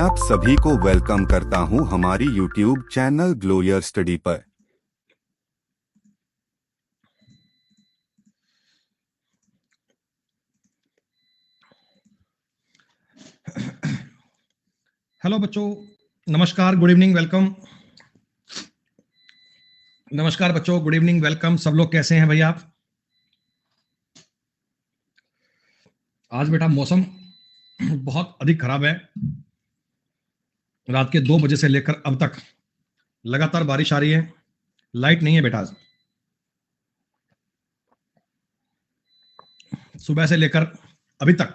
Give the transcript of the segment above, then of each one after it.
आप सभी को वेलकम करता हूं हमारी YouTube चैनल ग्लोयर स्टडी पर। हेलो बच्चों, नमस्कार, गुड इवनिंग, वेलकम। नमस्कार बच्चों, गुड इवनिंग, वेलकम। सब लोग कैसे हैं भैया? आज बेटा मौसम बहुत अधिक खराब है। रात के 2 बजे से लेकर अब तक लगातार बारिश आ रही है। लाइट नहीं है बेटा। आज सुबह से लेकर अभी तक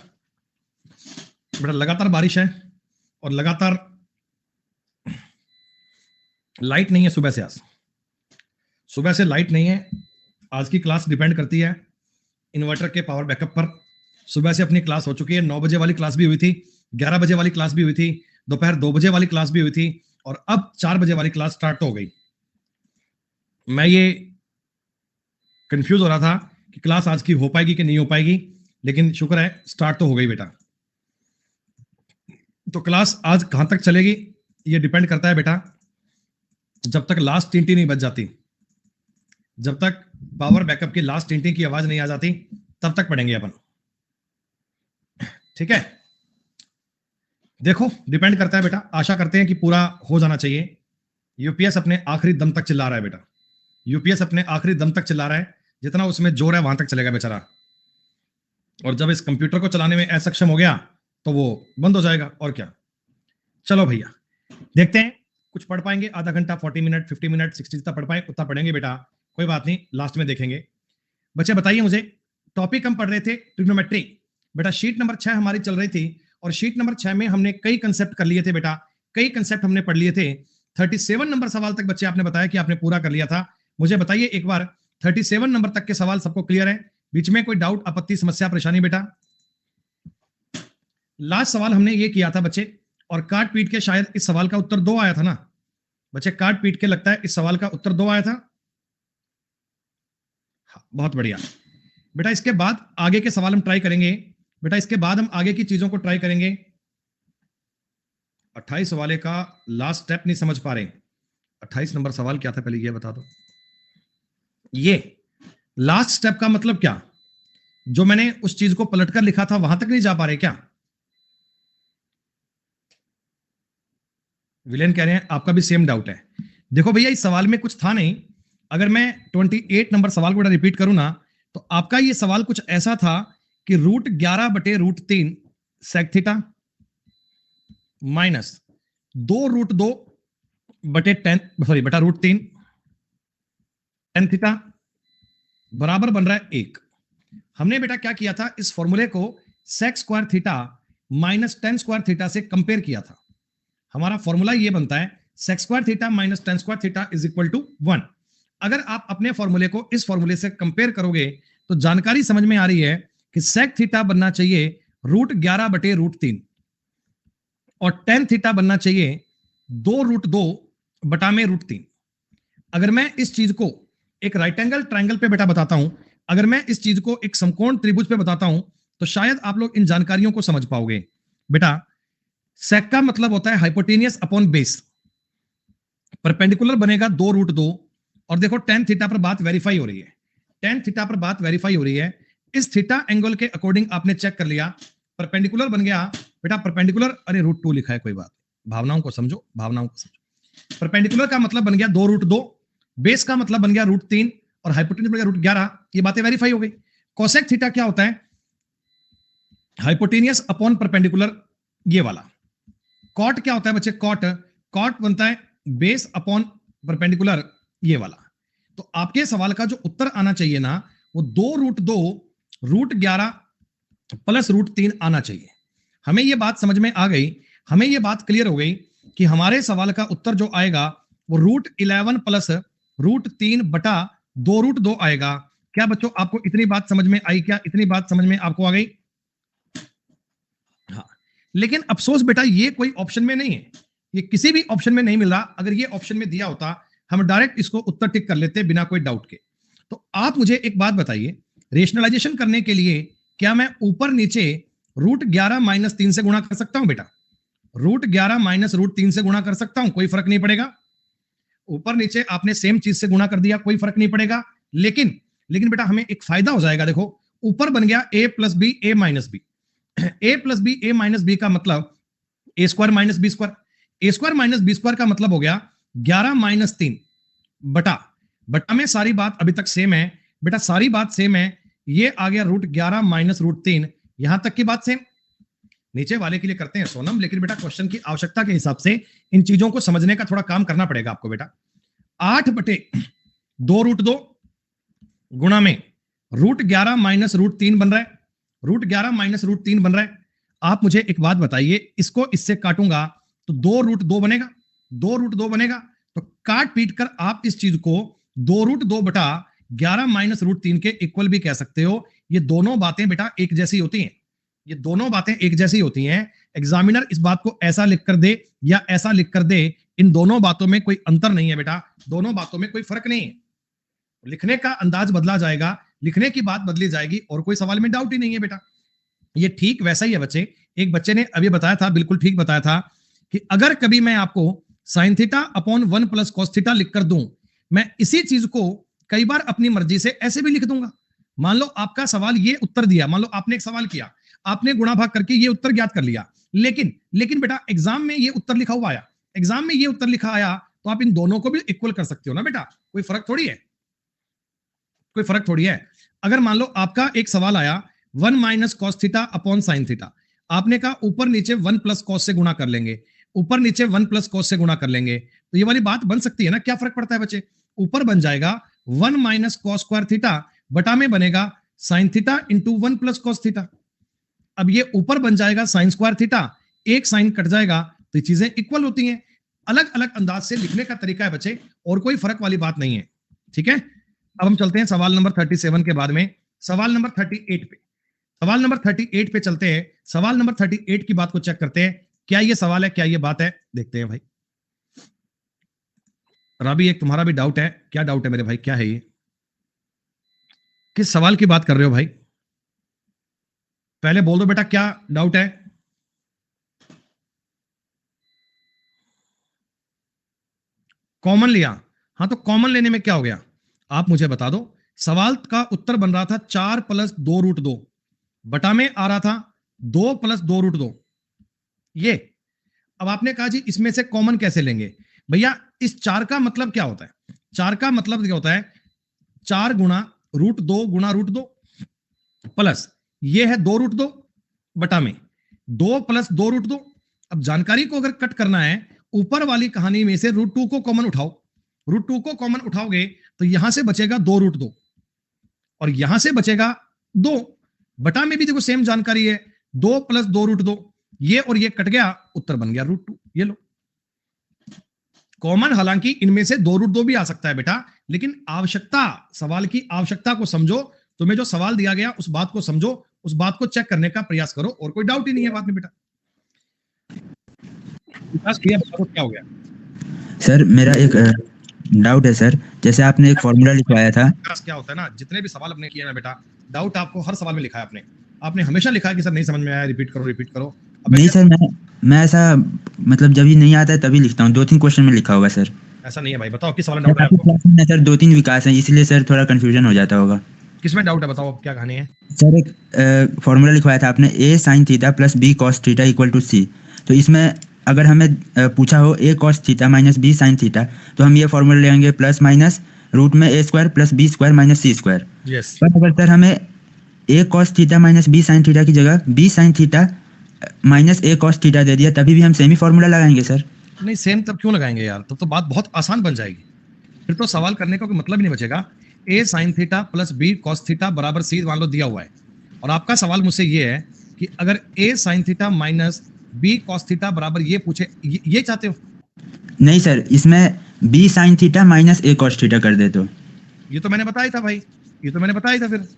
बेटा लगातार बारिश है और लगातार लाइट नहीं है। सुबह से लाइट नहीं है। आज की क्लास डिपेंड करती है इन्वर्टर के पावर बैकअप पर। सुबह से अपनी क्लास हो चुकी है। 9 बजे वाली क्लास भी हुई थी, 11 बजे वाली क्लास भी हुई थी, दोपहर 2 बजे वाली क्लास भी हुई थी और अब 4 बजे वाली क्लास स्टार्ट हो गई। मैं ये कंफ्यूज हो रहा था कि क्लास आज की हो पाएगी कि नहीं हो पाएगी, लेकिन शुक्र है स्टार्ट तो हो गई बेटा। तो क्लास आज कहां तक चलेगी ये डिपेंड करता है बेटा, जब तक लास्ट टींटी नहीं बज जाती, जब तक पावर बैकअप की लास्ट टींटी की आवाज नहीं आ जाती, तब तक पढ़ेंगे अपन। ठीक है, देखो डिपेंड करता है बेटा। आशा करते हैं कि पूरा हो जाना चाहिए। यूपीएस अपने आखिरी दम तक चिल्ला रहा है बेटा। यूपीएस अपने आखिरी दम तक चिल्ला रहा है। जितना उसमें जोर है वहां तक चलेगा बेचारा। और जब इस कंप्यूटर को चलाने में असक्षम हो गया तो वो बंद हो जाएगा। और क्या, चलो भैया देखते हैं कुछ पढ़ पाएंगे। आधा घंटा, 40 मिनट, 50 मिनट, 60 जितना पढ़ पाए उतना पढ़ेंगे बेटा। कोई बात नहीं, लास्ट में देखेंगे। बच्चे बताइए मुझे, टॉपिक हम पढ़ रहे थे ट्रिग्नोमेट्री बेटा। शीट नंबर 6 हमारी चल रही थी और शीट नंबर 6 में हमने कई कंसेप्ट कर लिए थे बेटा। कई कंसेप्ट हमने पढ़ लिए थे। 37 नंबर सवाल तक बच्चे आपने बताया कि आपने पूरा कर लिया था। मुझे बताइए एक बार, 37 नंबर तक के सवाल सबको क्लियर है? बीच में कोई डाउट, आपत्ति, समस्या, परेशानी बेटा? लास्ट सवाल हमने ये किया था बच्चे, और काट पीट के शायद इस सवाल का उत्तर 2 आया था ना बच्चे? काट पीट के लगता है इस सवाल का उत्तर 2 आया था। हाँ, बहुत बढ़िया बेटा। इसके बाद आगे के सवाल हम ट्राई करेंगे बेटा। इसके बाद हम आगे की चीजों को ट्राई करेंगे। 28 वाले का लास्ट स्टेप नहीं समझ पा रहे। 28 नंबर सवाल क्या था पहले ये बता दो। ये लास्ट स्टेप का मतलब क्या? जो मैंने उस चीज को पलटकर लिखा था वहां तक नहीं जा पा रहे क्या? विलेन कह रहे हैं आपका भी सेम डाउट है। देखो भैया, इस सवाल में कुछ था नहीं। अगर मैं 28 नंबर सवाल को रिपीट करूं ना, तो आपका ये सवाल कुछ ऐसा था कि √11/√3 सेक थीटा माइनस 2√2/10 सॉरी बटा √3 टेन थीटा बराबर बन रहा है 1। हमने बेटा क्या किया था, इस फॉर्मूले को sec square theta minus tan square theta से कंपेयर किया था। हमारा फॉर्मूला ये बनता है sec square theta minus tan square theta is equal to 1। अगर आप अपने फॉर्मूले को इस फॉर्मूले से कंपेयर करोगे तो जानकारी समझ में आ रही है कि सेक थीटा बनना चाहिए √11/√3 और टेन थीटा बनना चाहिए 2√2/√3। अगर मैं इस चीज को एक राइट एंगल ट्रायंगल पे बेटा बताता हूं, अगर मैं इस चीज को एक समकोण त्रिभुज पे बताता हूं, तो शायद आप लोग इन जानकारियों को समझ पाओगे बेटा। सेक का मतलब होता है हाइपोटेनियस अपॉन बेस। परपेंडिकुलर बनेगा 2√2। और देखो टेन थीटा पर बात वेरीफाई हो रही है। टेन थीटा पर बात वेरीफाई हो रही है। इस थीटा एंगल के अकॉर्डिंग आपने चेक कर लिया, परपेंडिकुलर बन गया बेटा। परपेंडिकुलर, अरे √2 लिखा है, कोई बात, भावनाओं को समझो, भावनाओं को समझो। परपेंडिकुलर का मतलब बन गया 2√2, बेस का मतलब बन गया √3 और हाइपोटेन्यूज बन गया √11। ये बातें वेरीफाई हो गई। कोसेक थीटा क्या होता है? हाइपोटेनियस अपॉन परपेंडिकुलर, ये वाला। कॉट क्या होता है बच्चे? कॉट बनता है बेस अपॉन परपेंडिकुलर, ये वाला। तो आपके सवाल का जो उत्तर आना चाहिए ना, वो 2√2 √11 प्लस √3 आना चाहिए। हमें ये बात समझ में आ गई, हमें ये बात क्लियर हो गई कि हमारे सवाल का उत्तर जो आएगा वो √11 प्लस √3/2√2 आएगा। क्या बच्चों आपको इतनी बात समझ में आई? क्या इतनी बात समझ में आपको आ गई? हाँ, लेकिन अफसोस बेटा ये कोई ऑप्शन में नहीं है, ये किसी भी ऑप्शन में नहीं मिल रहा। अगर ये ऑप्शन में दिया होता हम डायरेक्ट इसको उत्तर टिक कर लेते बिना कोई डाउट के। तो आप मुझे एक बात बताइए, रेशनलाइजेशन करने के लिए क्या मैं ऊपर नीचे √11 - 3 से गुणा कर सकता हूं बेटा? √11 माइनस √3 से गुणा कर सकता हूं, कोई फर्क नहीं पड़ेगा। ऊपर नीचे आपने सेम चीज से गुणा कर दिया, कोई फर्क नहीं पड़ेगा। लेकिन लेकिन बेटा हमें एक फायदा हो जाएगा। देखो ऊपर बन गया a plus B A minus B, A plus B A minus B का मतलब A square minus B square, A square minus B square का मतलब हो गया 11 माइनस 3 बटा बटा में सारी बात अभी तक सेम है बेटा, सारी बात सेम है। ये आ गया √11 माइनस √3, यहां तक की बात सेम। नीचे वाले के लिए करते हैं सोनम, लेकिन बेटा क्वेश्चन की आवश्यकता के हिसाब से इन चीजों को समझने का थोड़ा काम करना पड़ेगा आपको बेटा। 8/2√2 गुणा में √11 माइनस √3 बन रहा है, √11 माइनस √3 बन रहा है। आप मुझे एक बात बताइए, इसको इससे काटूंगा तो 2√2 बनेगा, 2√2 बनेगा। तो काट पीट कर आप इस चीज को 2√2 बटा 11 माइनस √3 के इक्वल भी कह सकते हो। ये दोनों बातें बेटा एक जैसी होती हैं, ये दोनों बातें एक जैसी होती हैं। एग्जामिनर इस बात को ऐसा लिख कर दे या ऐसा लिख कर दे, इन दोनों बातों में कोई अंतर नहीं है बेटा, दोनों बातों में कोई फर्क नहीं है। लिखने का अंदाज बदला जाएगा, लिखने की बात बदली जाएगी, और कोई सवाल में डाउट ही नहीं है बेटा। ये ठीक वैसा ही है बच्चे। एक बच्चे ने अभी बताया था, बिल्कुल ठीक बताया था, कि अगर कभी मैं आपको sine theta upon 1 plus cos theta लिख कर दूं, मैं इसी चीज को कई बार अपनी मर्जी से ऐसे भी लिख दूंगा। मान लो आपका सवाल ये उत्तर दिया, मान लो आपने एक सवाल किया, आपने गुणा भाग करके ये उत्तर ज्ञात कर लिया, लेकिन बेटा एग्जाम में ये उत्तर लिखा हुआ आया, एग्जाम में ये उत्तर लिखा आया, तो आप इन दोनों को भी इक्वल कर सकते हो ना बेटा, कोई फर्क थोड़ी है, कोई फर्क थोड़ी है। अगर मान लो आपका एक सवाल आया 1 minus cos theta upon sine theta, आपने कहा ऊपर नीचे 1 प्लस कॉस से गुणा कर लेंगे, ऊपर नीचे 1 प्लस कॉस से गुणा कर लेंगे, तो ये वाली बात बन सकती है ना। क्या फर्क पड़ता है बच्चे, ऊपर बन जाएगा 1 माइनस कॉस स्क्वायर थीटा, बटा में बनेगा sine theta into 1 plus cos theta. अब ये ऊपर बन जाएगा साइन स्क्वायर थीटा, एक साइन कट जाएगा, तो ये चीजें इक्वल होती हैं। अलग अलग अंदाज से लिखने का तरीका है बच्चे, और कोई फर्क वाली बात नहीं है, ठीक है। अब हम चलते हैं सवाल नंबर 37 के बाद में सवाल नंबर 38 पे, सवाल नंबर 38 पे चलते हैं। सवाल नंबर 38 की बात को चेक करते हैं, क्या ये सवाल है, क्या ये बात है, देखते हैं भाई। राबी एक तुम्हारा भी डाउट है, क्या डाउट है मेरे भाई, क्या है ये, किस सवाल की बात कर रहे हो भाई, पहले बोल दो बेटा क्या डाउट है। कॉमन लिया, हाँ तो कॉमन लेने में क्या हो गया, आप मुझे बता दो। सवाल का उत्तर बन रहा था 4 प्लस 2√2, बटा में आ रहा था 2 प्लस 2√2। ये अब आपने कहा जी इसमें से कॉमन कैसे लेंगे भैया, इस 4 का मतलब क्या होता है, 4 का मतलब क्या होता है, 4 गुणा √2 गुणा √2 प्लस ये है 2√2 बटा में 2 प्लस 2√2। अब जानकारी को अगर कट करना है, ऊपर वाली कहानी में से √2 को कॉमन उठाओ, √2 को कॉमन उठाओगे तो यहां से बचेगा 2√2 और यहां से बचेगा 2, बटा में भी देखो सेम जानकारी है 2 प्लस 2√2, ये और ये कट गया, उत्तर बन गया √2। ये लो कॉमन, हालांकि इनमें से 2√2 भी आ सकता है बेटा, लेकिन आवश्यकता, सवाल की आवश्यकता को समझो, तुम्हें जो सवाल दिया गया उस बात को समझो, उस बात को चेक करने का प्रयास करो, और कोई डाउट ही नहीं है बात में बेटा। क्या हो गया सर, मेरा एक डाउट है सर, जैसे आपने एक फॉर्मूला लिखवाया था, क्या होता है ना, जितने भी सवाल आपने किए ना बेटा, डाउट आपको हर सवाल में लिखा है, आपने हमेशा लिखा है कि सर नहीं समझ में आया, रिपीट करो। नहीं सर, मैं ऐसा मतलब जब ही नहीं आता है तभी लिखता हूँ, 2-3 क्वेश्चन में लिखा होगा सर। ऐसा नहीं है भाई, बताओ किस सवाल में डाउट है आपको। सर 2-3 विकास है, इसलिए सर थोड़ा कंफ्यूजन हो जाता होगा। किसमें डाउट है बताओ, क्या कहानी है। सर एक फॉर्मूला लिखवाया था आपने, a sin theta plus b cos theta equal to c, तो इसमें अगर हमें पूछा हो a cos theta minus b sin theta, तो हम ये फॉर्मूला लेंगे प्लस माइनस रूट में a square plus b square minus c square. पर अगर सर हमें a cos theta minus b sin theta की जगह b sin theta minus a cos theta दे दिया, तभी भी हम सेम ही फॉर्मूला लगाएंगे सर। नहीं सेम तब क्यों लगाएंगे यार, तब तो बात बहुत आसान बन जाएगी, फिर तो सवाल करने का कोई मतलब ही नहीं बचेगा। a sin theta plus b cos theta बराबर c मान लो दिया हुआ है, और आपका सवाल मुझसे ये है कि अगर a sin theta minus b cos theta बराबर ये पूछे, ये चाहते हो। नहीं सर, इसमें b sin theta minus a cos theta कर दे तो। ये तो मैंने बताया था भाई, ये तो मैंने बताया था, फिर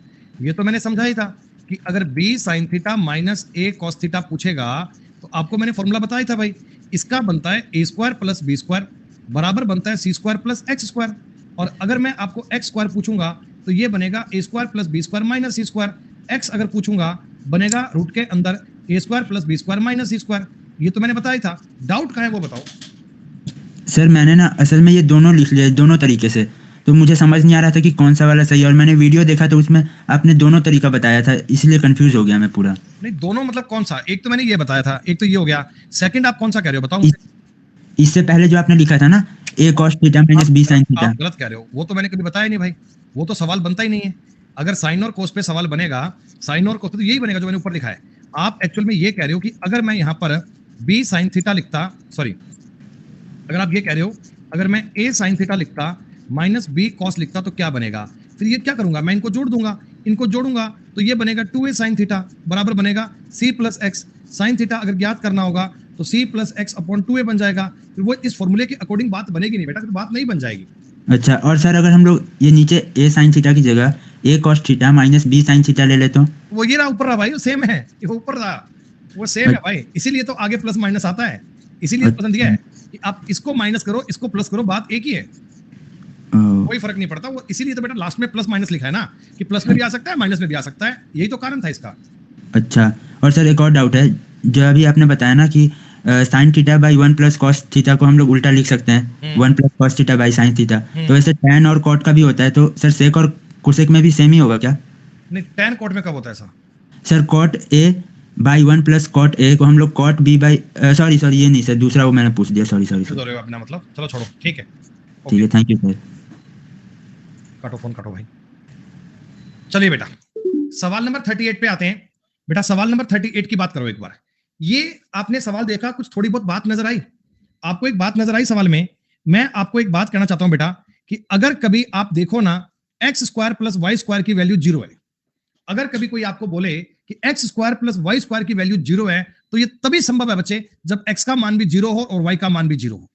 ये तो मैंने समझाया था कि अगर b sin theta minus a cos theta पूछेगा तो आपको मैंने फॉर्मूला बताया था भाई, इसका बनता है a square plus b square बराबर बनता है c square plus x square, और अगर मैं आपको x स्क्वायर पूछूंगा तो ये बनेगा a square plus b square minus c square, x अगर पूछूंगा बनेगा रूट के अंदर a square plus b square minus c square. ये तो मैंने बताया था, डाउट कहाँ है वो बताओ। सर मैंने ना असल में ये दोनों लिख लिया दोनों तरीके से, तो मुझे समझ नहीं आ रहा था कि कौन सा वाला सही है, और मैंने वीडियो देखा तो उसमें आपने दोनों तरीका बताया था, इसलिए कंफ्यूज हो गया मैं पूरा। नहीं दोनों मतलब कौन सा, एक तो मैंने ये बताया था, एक तो ये हो गया, सेकंड आप कौन सा कह रहे हो बताओ इस, मुझे। इससे पहले जो आपने लिखा था ना a cos theta minus b sin theta, आप गलत कह रहे हो, वो तो मैंने कभी बताया नहीं भाई, वो तो सवाल बनता ही नहीं है। अगर साइन और कोस पे सवाल बनेगा, साइन और कोस पे तो यही बनेगा जो मैंने ऊपर लिखा है। आप एक्चुअल में ये कह रहे हो कि अगर मैं यहाँ पर b sin थीटा लिखता, सॉरी, अगर आप ये कह रहे हो अगर मैं a sin थीटा लिखता माइनस b cos लिखता तो क्या बनेगा, फिर ये क्या करूंगा, मैं इनको जोड़ दूंगा, इनको जोड़ूंगा तो ये बनेगा 2a sin थीटा बराबर बनेगा c plus x. Sine theta अगर ज्ञात करना होगा तो c plus x upon 2a बन जाएगा। फिर वो इस फॉर्मूले के अकॉर्डिंग बात बनेगी नहीं बेटा, फिर बात नहीं बन जाएगी। अच्छा, और सर अगर हम लोग ये नीचे a sin थीटा की जगह a cos theta minus b sin theta ले ले तो? वो ये रहा ऊपर रहा भाई, वो सेम है, वो ऊपर रहा, वो सेम है भाई, इसीलिए तो आगे प्लस माइनस आता है, इसीलिए पसंद किया है कि आप इसको माइनस करो इसको प्लस करो, बात एक ही है, कोई फर्क नहीं पड़ता। वो इसीलिए तो बेटा लास्ट में प्लस माइनस लिखा है ना, कि प्लस में भी आ सकता है माइनस में भी आ सकता है, यही तो कारण था इसका। अच्छा, और सर एक और डाउट है, जो अभी आपने बताया ना कि sine theta by 1 plus cos theta को हम लोग उल्टा लिख सकते हैं, 1 plus cos theta by sine theta, तो वैसे टैन और कॉट का भी होता है, तो सर सेक और कोसेक में भी सेम ही होगा क्या? नहीं टैन कॉट में कब होता है ऐसा? Sir cot A by 1 plus cot A को हम लोग cot B by, sorry sorry ये नहीं सर, दूसरा वो मैंने पूछ दिया, सॉरी सॉरी क्यों दो रहे हो अपना मतलब, चलो छोड़ो, ठीक है ठीक है, थैंक यू सर। काटो फोन काटो भाई। चलिए बेटा सवाल नंबर 38 पे आते हैं। बेटा सवाल नंबर 38 की बात करो एक बार। ये आपने सवाल देखा, कुछ थोड़ी बहुत बात नजर आई आपको, एक बात नजर आई सवाल में। मैं आपको एक बात कहना चाहता हूं बेटा कि अगर कभी आप देखो ना X square plus Y square की वैल्यू 0 है, अगर कभी कोई आपको बोले कि X square plus Y square की वैल्यू 0 है, तो ये तभी संभव है बच्चे जब एक्स का मान भी 0 हो और वाई का मान भी 0 हो।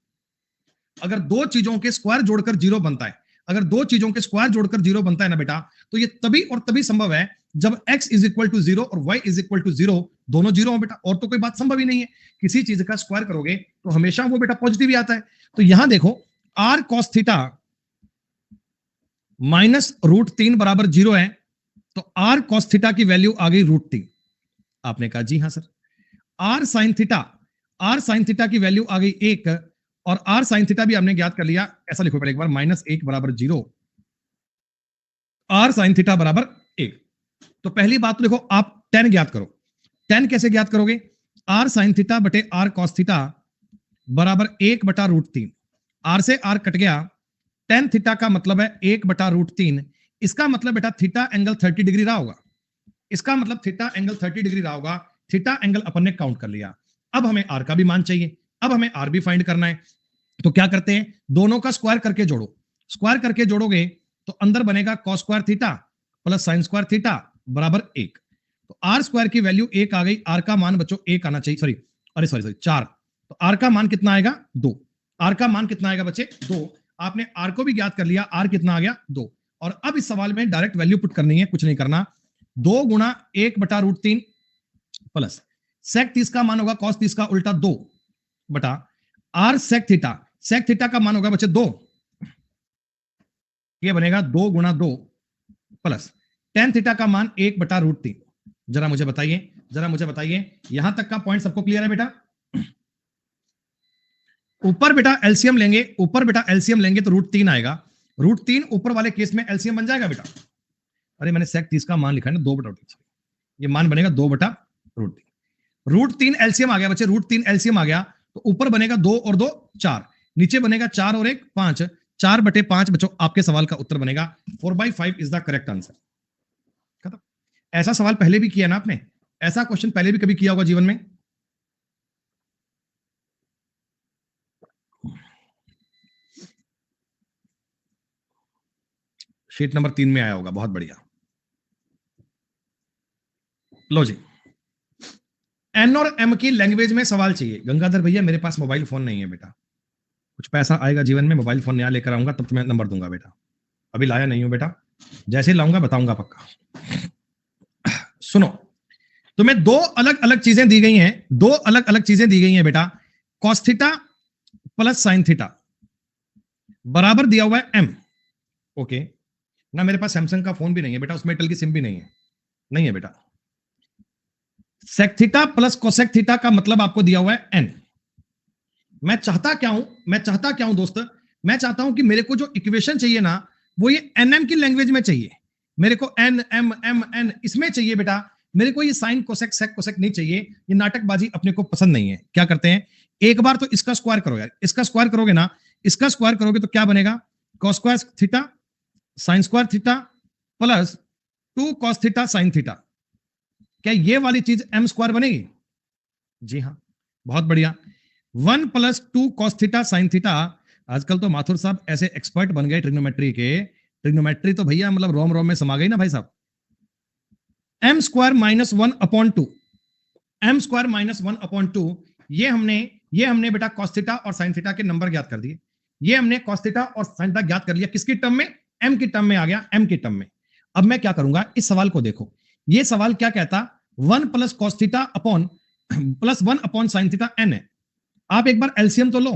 अगर दो चीजों के स्क्वायर जोड़कर 0 बनता है, अगर दो चीजों के स्क्वायर जोड़कर 0 बनता है ना बेटा, तो ये तभी और तभी संभव है जब x इज इक्वल टू 0 और y इज इक्वल टू 0 दोनों 0 हो बेटा, और तो कोई बात संभव ही नहीं है। किसी चीज का स्क्वायर करोगे तो हमेशा वो बेटा पॉजिटिव ही आता है। तो यहां देखो r cos theta minus root 3 बराबर 0 है, तो r cos थीटा की वैल्यू आ गई रूट 3। आपने कहा जी हां सर। r sin थीटा की वैल्यू आ गई 1, और r sin थीटा भी हमने ज्ञात कर लिया, ऐसा लिखो पहले एक बार, माइनस 1 बराबर 0, r sin थीटा बराबर 1। तो पहली बात तो देखो आप tan ज्ञात करो। tan कैसे ज्ञात करोगे? r sin थीटा बटे r cos थीटा बराबर 1 बटा रूट 3। r से r कट गया, tan थीटा का मतलब है 1 बटा रूट 3। इसका मतलब बेटा थीटा एंगल 30 डिग्री रहा होगा, इसका मतलब थीटा एंगल 30 डिग्री रहा होगा। थीटा एंगल अपन ने काउंट कर लिया। अब हमें r का भी मान चाहिए, अब हमें r भी फाइंड करना है। तो क्या करते हैं, दोनों का स्क्वायर करके जोड़ो, स्क्वायर करके जोड़ोगे तो अंदर बनेगा cos square theta plus sin square theta बराबर 1। तो r स्क्वायर की वैल्यू 1 आ गई, r का मान बच्चों 1 आना चाहिए, सॉरी 4। तो r का मान कितना आएगा 2, r का मान कितना आएगा बच्चे 2। आपने r को भी ज्ञात कर लिया, r कितना आ गया 2। और अब इस सवाल में डायरेक्ट वैल्यू पुट करनी है, कुछ नहीं करना, 2 गुणा 1 बटा रूट 3 प्लस sec 30 का मान होगा cos 30 का उल्टा 2 बटा r sec थीटा का मान होगा बच्चे 2, ये बनेगा 2 गुणा 2 प्लस tan थीटा का मान 1 बटा रूट 3। जरा मुझे बताइए यहां तक का पॉइंट सबको क्लियर है बेटा? ऊपर बेटा एलसीएम लेंगे तो रूट 3 आएगा, रूट 3 ऊपर वाले केस में एलसीएम बन जाएगा बेटा। अरे मैंने sec 30 का मान लिखा है ना 2 बटा रूट 3, ये मान बनेगा 2 बटा रूट 3। रूट 3 एलसीएम आ गया बच्चे, रूट 3 एलसीएम आ गया, तो ऊपर बनेगा 2 और 2 4, नीचे बनेगा 4 और 1 5, 4 बटे 5 बच्चों आपके सवाल का उत्तर बनेगा 4/5 इज द करेक्ट आंसर। खत्म। ऐसा सवाल पहले भी किया ना आपने, ऐसा क्वेश्चन पहले भी कभी किया होगा जीवन में? शीट नंबर 3 में आया होगा, बहुत बढ़िया। लो जी, एन और एम की लैंग्वेज में सवाल चाहिए। गंगाधर भैया मेरे पास मोबाइल फोन नहीं है बेटा, कुछ पैसा आएगा जीवन में मोबाइल फोन नया लेकर आऊंगा तब मैं नंबर दूंगा बेटा, अभी लाया नहीं हूं बेटा, जैसे ही लाऊंगा बताऊंगा पक्का। सुनो, तुम्हें दो अलग अलग चीजें दी गई हैं, बेटा। cos theta plus sin theta बराबर दिया हुआ है m। ओके ना, मेरे पास सैमसंग का फोन भी नहीं है बेटा, उसमें एयरटेल की सिम भी नहीं है बेटा। Sec theta plus cosec theta का मतलब आपको दिया हुआ है n। मैं चाहता क्या हूं दोस्त, मैं चाहता हूं कि मेरे को जो इक्वेशन चाहिए ना वो ये nm की लैंग्वेज में चाहिए। मेरे को n m m n इसमें चाहिए बेटा, मेरे को ये साइन कोसेक सेक कोसेक नहीं चाहिए। ये नाटकबाजी अपने को पसंद नहीं है। क्या करते हैं, एक बार तो इसका स्क्वायर करो यार, इसका स्क्वायर करोगे ना, इसका स्क्वायर करोगे तो क्या बनेगा, cos square theta sine square theta plus 2 cos theta sine theta. क्या ये वाली चीज m स्क्वायर बनेगी? जी हाँ, बहुत बढ़िया। 1 plus 2 cos theta sine theta. आजकल तो माथुर साहब ऐसे एक्सपर्ट बन गए ट्रिग्नोमेट्री के, ट्रिग्नोमेट्री तो भैया मतलब रोम रोम में समा गई ना भाई साहब। m square minus 1/2, m square minus 1/2, ये हमने बेटा cos थीटा और साइन थीटा के नंबर ज्ञात कर दिए। ये हमने cos थीटा और साइन थीटा ज्ञात कर लिया, किसकी टर्म में, m की टर्म में आ गया, m की टर्म में। अब मैं क्या करूंगा, इस सवाल को देखो, ये सवाल क्या कहता, 1 plus cos theta upon plus 1 upon sine theta n है। आप एक बार एलसीएम तो लो,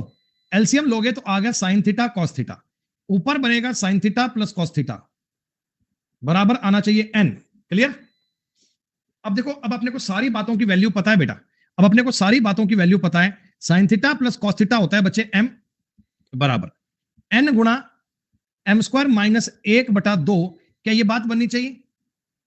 एलसीएम लोगे तो आ गया साइन थीटा cos थीटा, ऊपर बनेगा sine theta plus cos theta, बराबर आना चाहिए n। क्लियर? अब देखो, अब अपने को सारी बातों की वैल्यू पता है बेटा, अब अपने को सारी बातों की वैल्यू पता है। Sign theta plus cos theta होता है बच्चे m बराबर n गुणा m स्क्वायर माइनस 1/2। क्या ये बात बननी चाहिए?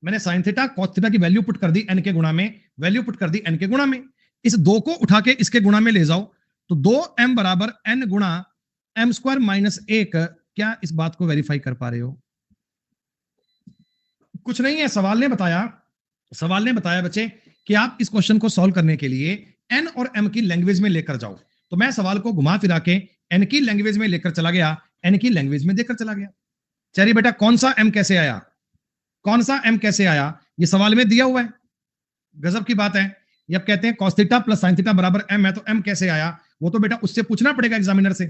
मैंने साइन थीटा cos थीटा की वैल्यू पुट कर दी n के गुणा में, वैल्यू पुट कर दी n के गुणा में। इस 2 को उठा के इसके गुणा में ले जाओ तो 2m बराबर n गुणा m स्क्वायर माइनस 1। क्या इस बात को वेरीफाई कर पा रहे हो? कुछ नहीं है, सवाल ने बताया बच्चे कि आप इस क्वेश्चन को सॉल्व करने के लिए n और m की लैंग्वेज में लेकर जाओ। तो मैं सवाल को घुमा फिरा के n की लैंग्वेज में लेकर चला गया, n की लैंग्वेज में देकर चला गया। चलिए बेटा, कौन सा m कैसे आया, कौन सा m कैसे आया, ये सवाल में दिया हुआ है। गजब की बात है। जब कहते हैं cos theta plus sin theta बराबर m है, तो m कैसे आया? वो तो बेटा उससे पूछना पड़ेगा, एग्जामिनर से,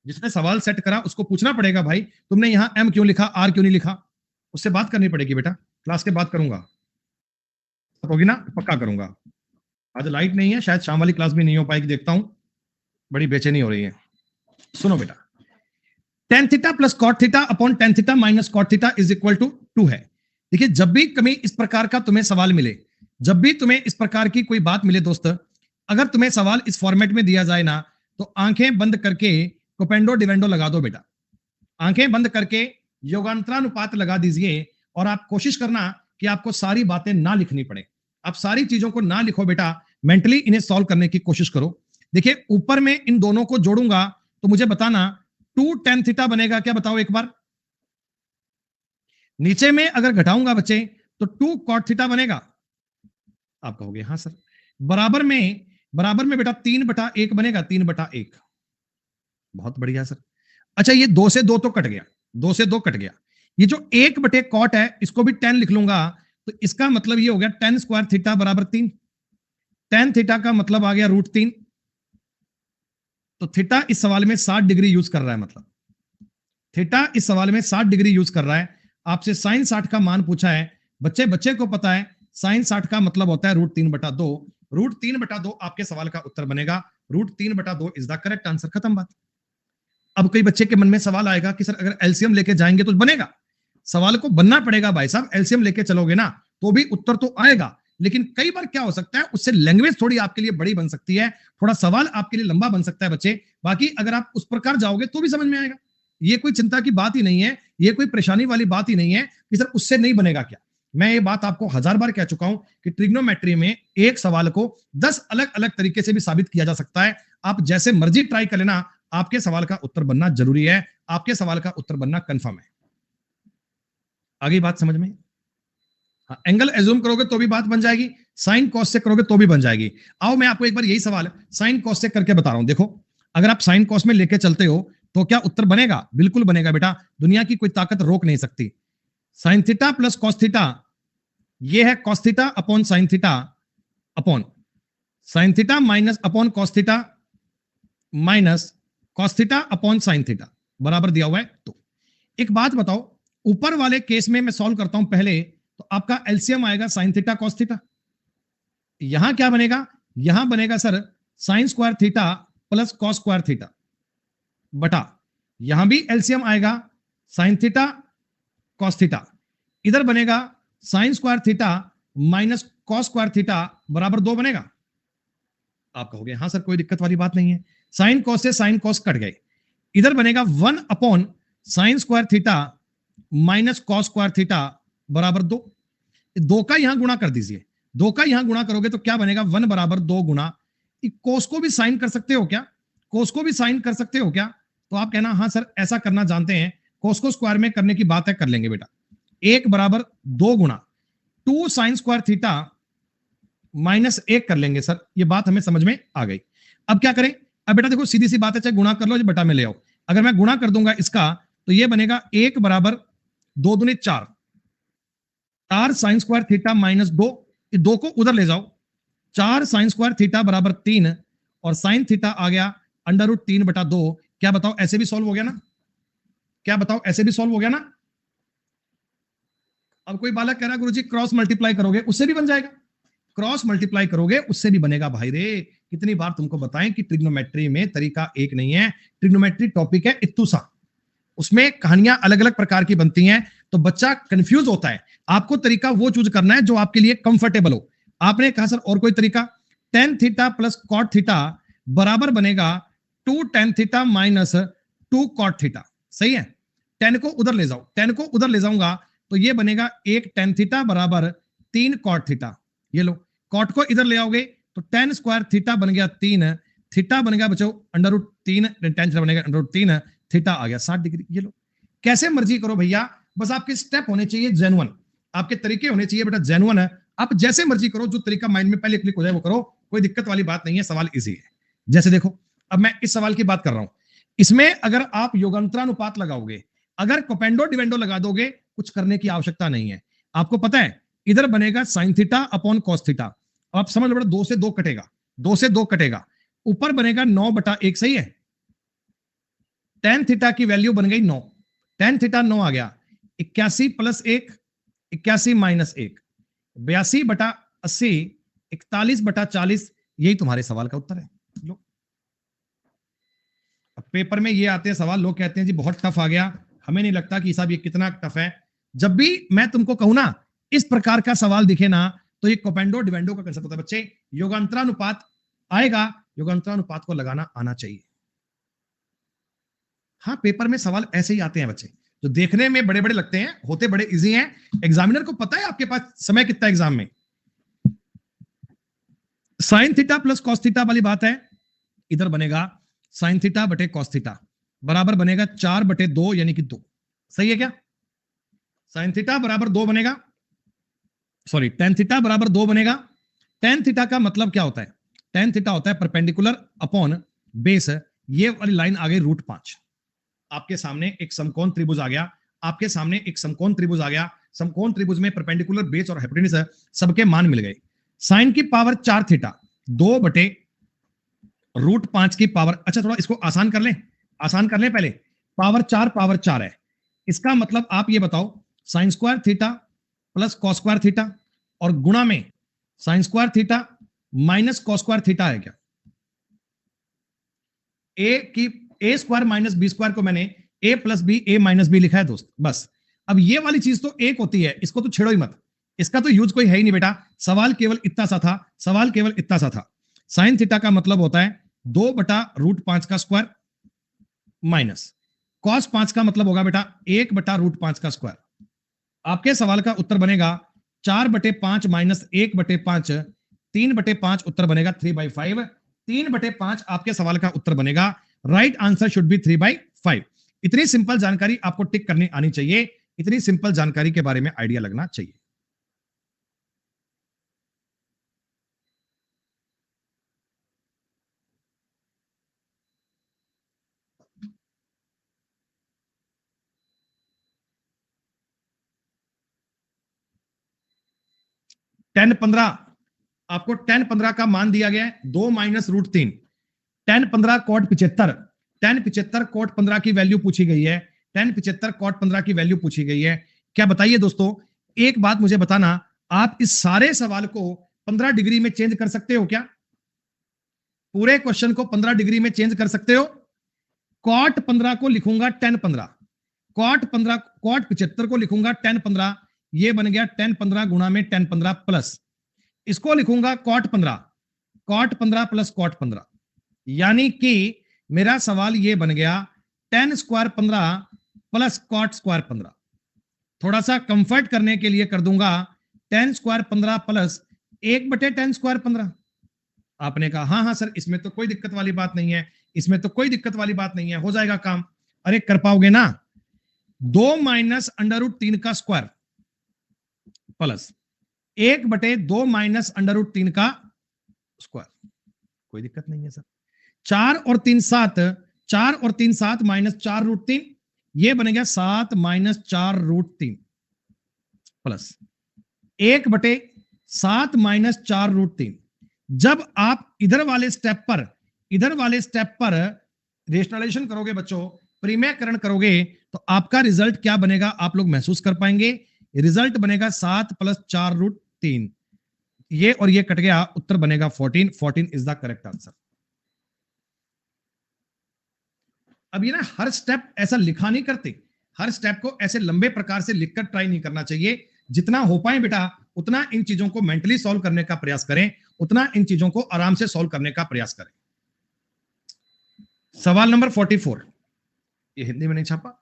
जिसने सवाल सेट करा उसको पूछना पड़ेगा, भाई तुमने यहां m क्यों लिखा, r क्यों नहीं लिखा। उससे बात करनी पड़ेगी बेटा, क्लास के बाद करूंगा, होगी ना, पक्का करूंगा। आज लाइट नहीं है, शायद शाम वाली क्लास भी नहीं हो पाएगी, देखता हूं, बड़ी बेचैनी हो रही है। सुनो बेटा, tan theta plus cot theta upon tan theta minus cot theta is equal to 2 है। देखिए, जब भी कभी इस प्रकार का तुम्हें सवाल मिले, जब भी तुम्हें इस प्रकार की कोई बात मिले दोस्त, अगर तुम्हें सवाल इस फॉर्मेट में दिया जाए ना, तो आंखें बंद करके कोपेंडो डिवेंडो लगा दो बेटा, आंखें बंद करके योगांतरानुपात लगा दीजिए और आप कोशिश करना कि आपको सारी बातें ना लिखनी पड़े। आप सारी चीजों को ना लिखो बेटा, मेंटली इन्हें सॉल्व करने की कोशिश करो। देखिए, ऊपर में इन दोनों को जोड़ूंगा तो मुझे बताना 2 tan थीटा बनेगा क्या, बताओ एक बार। नीचे में अगर घटाऊंगा बच्चे तो 2 cot थीटा बनेगा। आप कहोगे हाँ सर। बराबर में बेटा 3/1 बनेगा, 3/1। बहुत बढ़िया सर। अच्छा, ये 2 से 2 तो कट गया, 2 से 2 कट गया। ये जो 1/cot है इसको भी 10 लिख लूंगा, तो इसका मतलब ये हो गया tan स्क्वायर थीटा बराबर 3। tan थीटा का मतलब आ गया √3। तो थीटा इस सवाल में 60 डिग्री यूज कर रहा है, मतलब थीटा इस सवाल में 60 डिग्री यूज कर रहा है। आपसे साइन 60 का मान पूछा है, बच्चे को पता है साइन 60 का मतलब होता है √3/2। √3/2 आपके सवाल का उत्तर बनेगा। √3/2 इज द करेक्ट आंसर। खत्म बात। अब कई बच्चे के मन में सवाल आएगा कि सर अगर एलसीएम लेके जाएंगे तो बनेगा। सवाल को बनना पड़ेगा भाई साहब, एलसीएम लेके चलोगे ना तो भी उत्तर तो आएगा, लेकिन कई बार क्या हो सकता है, उससे लैंग्वेज थोड़ी आपके लिए बड़ी बन सकती है, थोड़ा सवाल आपके लिए लंबा बन सकता है बच्चे। बाकी अगर आप उस प्रकार जाओगे तो भी समझ में आएगा। ये कोई चिंता की बात ही नहीं है, ये कोई परेशानी वाली बात ही नहीं है कि सर उससे नहीं बनेगा क्या। मैं ये बात आपको 1000 बार कह चुका हूं कि ट्रिग्नोमेट्री में एक सवाल को 10 अलग अलग तरीके से भी साबित किया जा सकता है। आप जैसे मर्जी ट्राई कर लेना, आपके सवाल का उत्तर बनना जरूरी है, आपके सवाल का उत्तर बनना कंफर्म है। आगे बात समझ में? हाँ, एंगल एज्यूम करोगे तो भी बात बन जाएगी, साइन कॉस से करोगे तो भी बन जाएगी। आओ मैं आपको एक बार यही सवाल साइन कॉस से करके बता रहा हूं। देखो, अगर आप साइन कॉस में लेके चलते हो तो क्या उत्तर बनेगा? बिल्कुल बनेगा बेटा, दुनिया की कोई ताकत रोक नहीं सकती। Sign theta plus cos theta, ये है cos theta upon sine theta upon sine theta minus upon cos theta minus cos theta upon sine theta बराबर दिया हुआ है। तो एक बात बताओ, ऊपर वाले केस में मैं सॉल्व करता हूं पहले, तो आपका एलसीएम आएगा साइन थीटा कॉस थीटा। यहां क्या बनेगा? यहां बनेगा sir sign square theta plus cos square theta बटा, यहां भी एलसीएम आएगा साइन थीटा कॉस थीटा, इधर बनेगा sign square theta minus cos square theta बराबर 2 बनेगा। आप कहोगे हाँ सर कोई दिक्कत वाली बात नहीं है, साइन कॉस से साइन कॉस कट गए, इधर बनेगा 1 upon sine square theta minus cos square theta बराबर 2। 2 का यहां गुणा कर दीजिए, 2 का यहां गुणा करोगे तो क्या बनेगा 1 बराबर 2 गुणा, कोस को भी साइन कर सकते हो क्या, कोस को भी साइन कर सकते हो क्या, तो आप कहना हाँ सर ऐसा करना जानते हैं, कोस को स्क्वायर में करने की बात है, कर लेंगे बेटा। 1 बराबर 2 गुणा 2 साइन स्क्वायर थीटा माइनस 1 कर लेंगे सर, ये बात हमें समझ में आ गई। अब क्या करें, अब बेटा देखो सीधी सी बात है, चाहे गुणा कर लो या बटा में ले आओ, अगर मैं गुणा कर दूंगा इसका तो ये बनेगा 1 बराबर 2 दूनी 4, 4 साइन स्क्वायर थीटा माइनस 2, 2 को उधर ले जाओ, 4 साइन स्क्वायर थीटा बराबर 3 और साइन थीटा आ गया अंडर रूट 3 बटा 2। क्या बताओ ऐसे भी सॉल्व हो गया ना, क्या बताओ ऐसे भी सॉल्व हो गया ना। अब कोई बालक कह रहा है गुरुजी क्रॉस मल्टीप्लाई करोगे उससे भी बन जाएगा, क्रॉस मल्टीप्लाई करोगे उससे भी बनेगा। भाई रे कितनी बार तुमको बताएं कि ट्रिग्नोमेट्री में तरीका एक नहीं है, ट्रिग्नोमेट्री टॉपिक है इत्तुसा, उसमें कहानियां अलग अलग प्रकार की बनती हैं, तो बच्चा कंफ्यूज होता है। आपको तरीका वो चूज करना है जो आपके लिए कंफर्टेबल हो। आपने कहा सर और कोई तरीका, tan theta plus cot theta बराबर बनेगा 2 tan theta minus 2 cot theta, सही है। 10 को उधर ले जाओ, 10 को उधर ले जाऊंगा तो ये बनेगा 1 टेन थीटा बराबर 3 कॉट थीटा। ये लो कॉट को इधर ले आओगे तो टेन स्क्वायर थीटा बन गया 3, थीटा बन गया बच्चों अंडर रूट 3, टेन थीटा बनेगा अंडर रूट 3, थीटा आ गया 60 डिग्री। ये लो कैसे मर्जी करो भैया, बस आपके स्टेप होने चाहिए जेन्युइन, आपके तरीके होने चाहिए बेटा जेन्युइन है। आप जैसे मर्जी करो, जो तरीका माइंड में पहले क्लिक हो जाए वो करो, कोई दिक्कत वाली बात नहीं है, सवाल इजी है। जैसे देखो अब मैं इस सवाल की बात कर रहा हूं, इसमें अगर आप योगांतरानुपात लगाओगे, अगर कोपेंडो डिवेंडो लगा दोगे, कुछ करने की आवश्यकता नहीं है। आपको पता है इधर बनेगा sine theta upon cos theta, आप समझ लो बेटा 2 से 2 कटेगा, 2 से 2 कटेगा, ऊपर बनेगा 9 बटा 1, सही है। टेन थीटा की वैल्यू बन गई 9, टेन थीटा 9 आ गया, 81 प्लस 1 81 माइनस 1 82 बटा 80 41 बटा 40, यही तुम्हारे सवाल का उत्तर है। लो अब पेपर में ये आते हैं सवाल, लोग कहते हैं जी बहुत टफ आ गया, हमें नहीं लगता कि साहब ये कितना टफ है। जब भी मैं तुमको कहूं ना इस प्रकार का सवाल दिखे ना, तो ये कोपेंडो डिवेंडो का कंसेप्ट होता है बच्चे, योगांतरानुपात आएगा, योगांतरानुपात को लगाना आना चाहिए। हाँ पेपर में सवाल ऐसे ही आते हैं बच्चे, जो देखने में बड़े बड़े लगते हैं, होते बड़े इजी हैं, एग्जामिनर को पता है आपके पास समय कितना एग्जाम में। Sign theta plus cos theta वाली बात है, इधर बनेगा साइन थीटा बटे कॉस थीटा बराबर बनेगा 4 बटे 2 यानी कि 2, सही है क्या। साइन थीटा बराबर 2 बनेगा, सॉरी टेन थीटा बराबर 2 बनेगा। टेन थीटा का मतलब क्या होता है, टेन थीटा होता है परपेंडिकुलर अपॉन बेस, ये वाली लाइन आ गई रूट 5। आपके सामने एक समकोण त्रिभुज आ गया, आपके सामने एक समकोण त्रिभुज आ गया, समकोण त्रिभुज में परपेंडिकुलर बेस और हाइपोटेन्यूज है, सबके मान मिल गए। साइन की पावर 4 थीटा 2 बटे रूट 5 की पावर, अच्छा थोड़ा इसको आसान कर लें, आसान कर लें पहले, पावर 4 है, इसका मतलब आप ये बताओ sign square theta plus cos square theta और गुणा में sign square theta minus cos square theta है क्या। ए स्क्वायर माइनस बी स्क्वायर को मैंने ए plus B A minus B लिखा है दोस्त, बस। अब ये वाली चीज तो एक होती है, इसको तो छेड़ो ही मत, इसका तो यूज कोई है ही नहीं बेटा, सवाल केवल इतना सा था, सवाल केवल इतना सा था। साइन थीटा का मतलब होता है 2 बटा रूट 5 का स्क्वायर माइनस कॉस 5 का मतलब होगा बेटा 1 बटा रूट 5 का स्क्वायर। आपके सवाल का उत्तर बनेगा 4 बटे 5 माइनस 1 बटे 5, 3 बटे 5 उत्तर बनेगा 3/5, 3 बटे 5 आपके सवाल का उत्तर बनेगा। Right answer should be 3/5। इतनी सिंपल जानकारी आपको टिक करनी आनी चाहिए, इतनी सिंपल जानकारी के बारे में आइडिया लगना चाहिए। टेन 15, आपको टेन 15 का मान दिया गया है 2 minus root 3, tan 15 cot 75, tan 75 cot 15 की वैल्यू पूछी गई है, टेन 75 कॉट 15 की वैल्यू पूछी गई है। क्या बताइए दोस्तों, एक बात मुझे बताना, आप इस सारे सवाल को 15 डिग्री में चेंज कर सकते हो क्या, पूरे क्वेश्चन को 15 डिग्री में चेंज कर सकते हो। कॉट 15 को लिखूंगा टेन 15, कॉट 15 कॉट 75 को लिखूंगा टेन 15, ये बन गया tan 15 गुणा में tan 15 प्लस, इसको लिखूंगा cot 15, cot 15 प्लस cot 15, यानी कि मेरा सवाल ये बन गया tan square 15 plus cot square 15। थोड़ा सा कंफर्ट करने के लिए कर दूंगा tan square 15 plus 1/tan square 15। आपने कहा हाँ हाँ सर, इसमें तो कोई दिक्कत वाली बात नहीं है, इसमें तो कोई दिक्कत वाली बात नहीं है, हो जाएगा काम। अरे कर पाओगे ना, 2 माइनस √3 का स्क्वायर प्लस 1/2 माइनस √3 का स्क्वायर, कोई दिक्कत नहीं है सर। 4 और 3 7, 4 और 3 7 माइनस 4√3, ये बनेगा 7 माइनस 4√3 प्लस 1/7 माइनस 4√3। जब आप इधर वाले स्टेप पर रेशनलाइजेशन करोगे बच्चों, परिमेयकरण करोगे, तो आपका रिजल्ट क्या बनेगा आप लोग महसूस कर पाएंगे। रिजल्ट बनेगा 7 प्लस 4√3, ये और ये कट गया, उत्तर बनेगा 14। 14 इज द करेक्ट आंसर। अब ये ना हर स्टेप ऐसा लिखा नहीं करते, हर स्टेप को ऐसे लंबे प्रकार से लिखकर ट्राई नहीं करना चाहिए। जितना हो पाए बेटा उतना इन चीजों को मेंटली सॉल्व करने का प्रयास करें, उतना इन चीजों को आराम से सॉल्व करने का प्रयास करें। सवाल नंबर 44, ये हिंदी में नहीं छापा।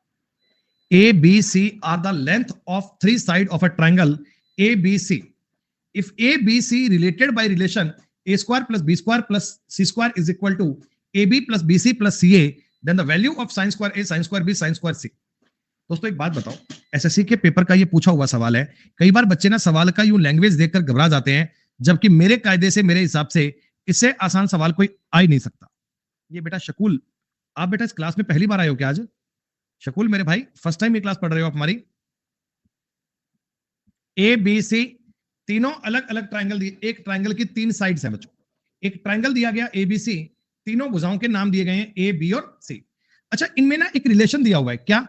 A B C are the length of 3 side of a triangle A B C. If A B C related by relation a square plus b square plus c square is equal to ab plus bc plus ca, then the value of sin square a sin square b sin square c। दोस्तों एक बात बताओ, SSC के paper का ये पूछा हुआ सवाल है। कई बार बच्चे ना सवाल का यूं लैंग्वेज देखकर घबरा जाते हैं, जबकि मेरे कायदे से, मेरे हिसाब से इससे आसान सवाल कोई आ ही नहीं सकता। ये बेटा शकुल, आप बेटा इस क्लास में पहली बार आए हो क्या आज? शकुल मेरे भाई, फर्स्ट टाइम ये क्लास पढ़ रहे हो आप हमारी? ए बी सी तीनों अलग अलग ट्राइंगल दिए, एक ट्राइंगल की 3 साइड्स हैं बच्चों। एक ट्राइंगल दिया गया ए बी सी, तीनों भुजाओं के नाम दिए गए हैं ए बी और सी। अच्छा, इनमें ना एक रिलेशन दिया हुआ है, क्या?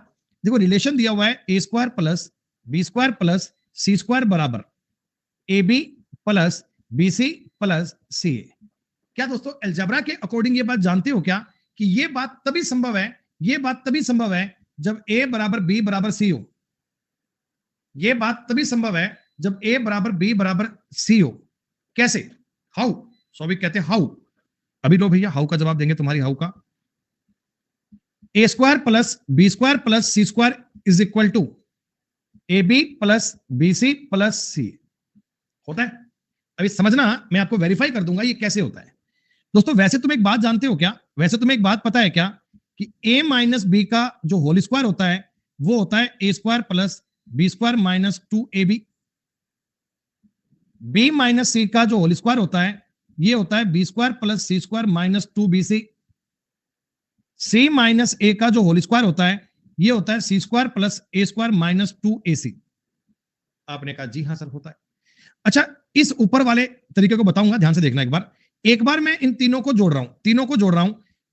देखो रिलेशन दिया हुआ है A square plus B square plus C square बराबर A B plus B C plus C A. क्या दोस्तों अलजेब्रा के अकॉर्डिंग ये बात जानते हो क्या कि ये बात तभी संभव है, ये बात तभी संभव है जब ए बराबर बी बराबर सी हो। ये बात तभी संभव है जब ए बराबर बी बराबर सी हो। कैसे? हाउ? सौभिक कहते हैं हाउ। अभी लो भैया, हाउ का जवाब देंगे तुम्हारी हाउ का। A square plus B square plus C square is equal to A B plus B C plus C होता है। अभी समझना, मैं आपको वेरीफाई कर दूंगा ये कैसे होता है। दोस्तों वैसे तुम एक बात जानते हो क्या, वैसे तुम्हें एक बात पता है क्या कि a माइनस बी का जो होल स्क्वायर होता है वो होता है A square plus B square minus 2ab। b minus C का जो होल स्क्वायर होता है ये होता है B square plus C square minus 2bc। c minus a का जो होल स्क्वायर होता है ये होता है सी स्क्वायर प्लस ए स्क्वायर माइनस 2ac। आपने कहा जी हाँ सर होता है। अच्छा, इस ऊपर वाले तरीके को बताऊंगा, ध्यान से देखना एक बार मैं इन तीनों को जोड़ रहा हूं,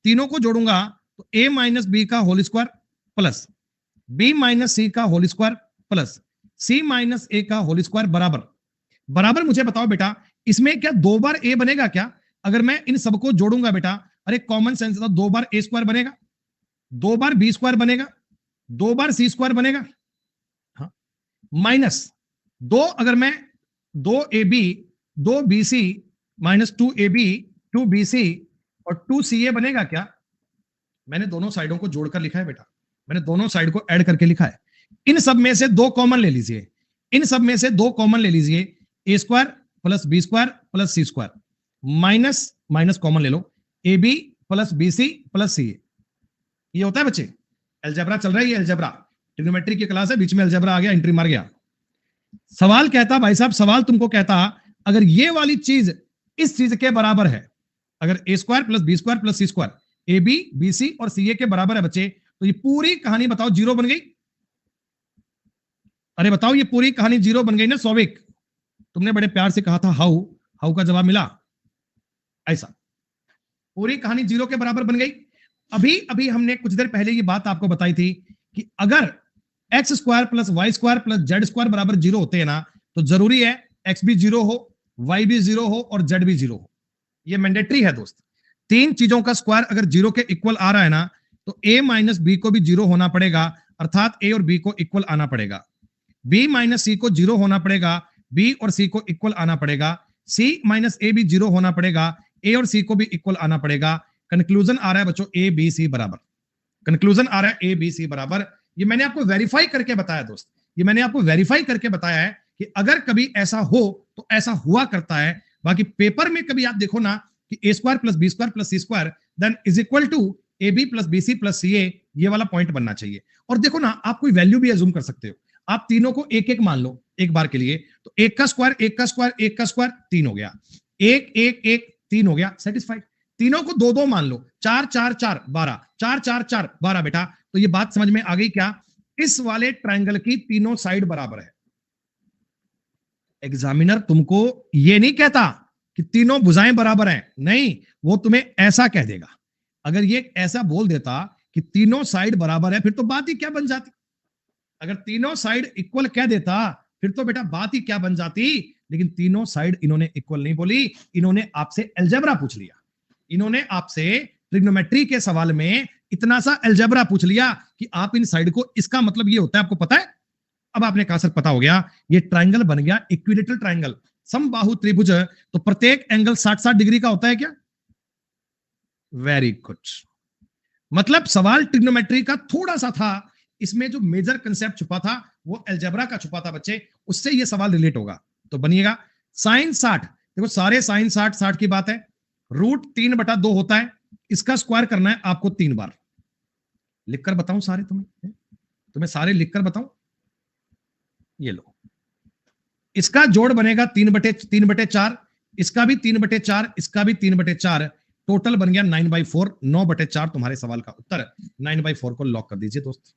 तीनों को जोड़ूंगा तो a माइनस बी का whole square plus b minus C का whole square plus c minus a का होल स्क्वायर बराबर मुझे बताओ बेटा इसमें क्या 2 बार a बनेगा क्या? अगर मैं इन सबको जोड़ूंगा बेटा, अरे कॉमन सेंस था, 2 बार a स्क्वायर बनेगा, 2 बार b स्क्वायर बनेगा, 2 बार c स्क्वायर बनेगा, हाँ, माइनस 2 अगर मैं 2ab 2bc minus 2ab 2bc और 2ca बनेगा क्या? मैंने दोनों साइडों को जोड़कर लिखा है बेटा, मैंने दोनों साइड को ऐड करके लिखा है। इन सब में से 2 कॉमन ले लीजिए, इन सब में से 2 कॉमन ले लीजिए, A square plus B square plus C square minus minus common ले लो, A B plus B C plus C A. ये होता है बच्चे, अलजेब्रा चल रहा है, ये अलजेब्रा ट्रिग्नोमेट्री की क्लास है, बीच में अलजेब्रा आ गया, एंट्री मार गया। सवाल कहता भाई साहब, सवाल तुमको कहता अगर ये वाली चीज इस चीज के बराबर है, अगर A square plus B square plus C square A B B C और सी ए के बराबर है बच्चे, तो ये पूरी कहानी बताओ जीरो बन गई। अरे बताओ ये पूरी कहानी जीरो बन गई ना सौविक? तुमने बड़े प्यार से कहा था हाउ, हाउ का जवाब मिला, ऐसा पूरी कहानी जीरो के बराबर बन गई। अभी अभी हमने कुछ देर पहले ये बात आपको बताई थी कि अगर X square plus Y square plus Z square बराबर जीरो होते हैं ना, तो जरूरी है एक्स भी जीरो हो, वाई भी जीरो हो और जेड भी जीरो हो। ये मैंडेटरी है दोस्त। 3 चीजों का स्क्वायर अगर जीरो के इक्वल आ रहा है ना, तो a माइनस बी को भी जीरो होना पड़ेगा, अर्थात a और b को इक्वल आना पड़ेगा। बी माइनस सी को 0 होना पड़ेगा, बी और सी को इक्वल आना पड़ेगा, सी माइनस ए भी 0 होना पड़ेगा, ए और सी को भी इक्वल आना पड़ेगा। कंक्लूजन आ रहा है बच्चों ए बी सी बराबर, कंक्लूजन आ रहा है ए बी सी बराबर। ये मैंने आपको वेरीफाई करके बताया दोस्त, ये मैंने आपको वेरीफाई करके बताया है कि अगर कभी ऐसा हो तो ऐसा हुआ करता है। बाकी पेपर में कभी आप देखो ना कि A square plus B square plus C square then is equal to A B plus B C plus C A, ये वाला पॉइंट बनना चाहिए। और देखो ना, आप कोई वैल्यू भी अज्यूम कर सकते हो, आप तीनों को एक एक मान लो एक बार के लिए, तो एक का स्क्वायर एक का स्क्वायर एक का स्क्वायर 3 हो गया, एक एक एक 3 हो गया, सेटिस्फाइड। तीनों को दो दो मान लो, 4 4 4 12, 4 4 4 12 बेटा। तो ये बात समझ में आ गई क्या? इस वाले ट्रायंगल की तीनों साइड बराबर है। एग्जामिनर तुमको ये नहीं कहता कि तीनों भुजाएं बराबर हैं, नहीं, वो तुम्हें ऐसा कह देगा। अगर ये ऐसा बोल देता कि तीनों साइड बराबर है, फिर तो बात ही क्या बन जाती। अगर तीनों साइड इक्वल कह देता फिर तो बेटा बात ही क्या बन जाती। लेकिन तीनों साइड इन्होंने इक्वल नहीं बोली, इन्होंने आपसे अलजेब्रा पूछ लिया, इन्होंने आपसे ट्रिग्नोमेट्री के सवाल में इतना सा अलजेब्रा पूछ लिया कि आप इन साइड को, इसका मतलब ये होता है, आपको पता है? अब आपने कहा सर पता हो गया, ये ट्रायंगल बन गया इक्विलेटरल ट्रायंगल, समबाहु त्रिभुज। तो प्रत्येक एंगल 60-60 डिग्री का होता है क्या? Very good. मतलब सवाल ट्रिग्नोमेट्री का थोड़ा सा था, इसमें जो मेजर कंसेप्ट छुपा था वो अलजेब्रा का छुपा था बच्चे, उससे ये सवाल रिलेट होगा। तो बनिएगा साइन 60, देखो सारे साइन 60 60 की बात है, रूट 3/2 होता है, इसका स्क्वायर करना है आपको 3 बार। लिखकर बताऊं सारे, तुम्हें सारे लिखकर बताऊं? ये लो, इसका जोड़ बनेगा 3/4, इसका भी 3/4, इसका भी 3/4, टोटल बन गया 9/4। 9/4 तुम्हारे सवाल का उत्तर। 9/4 को लॉक कर दीजिए दोस्त।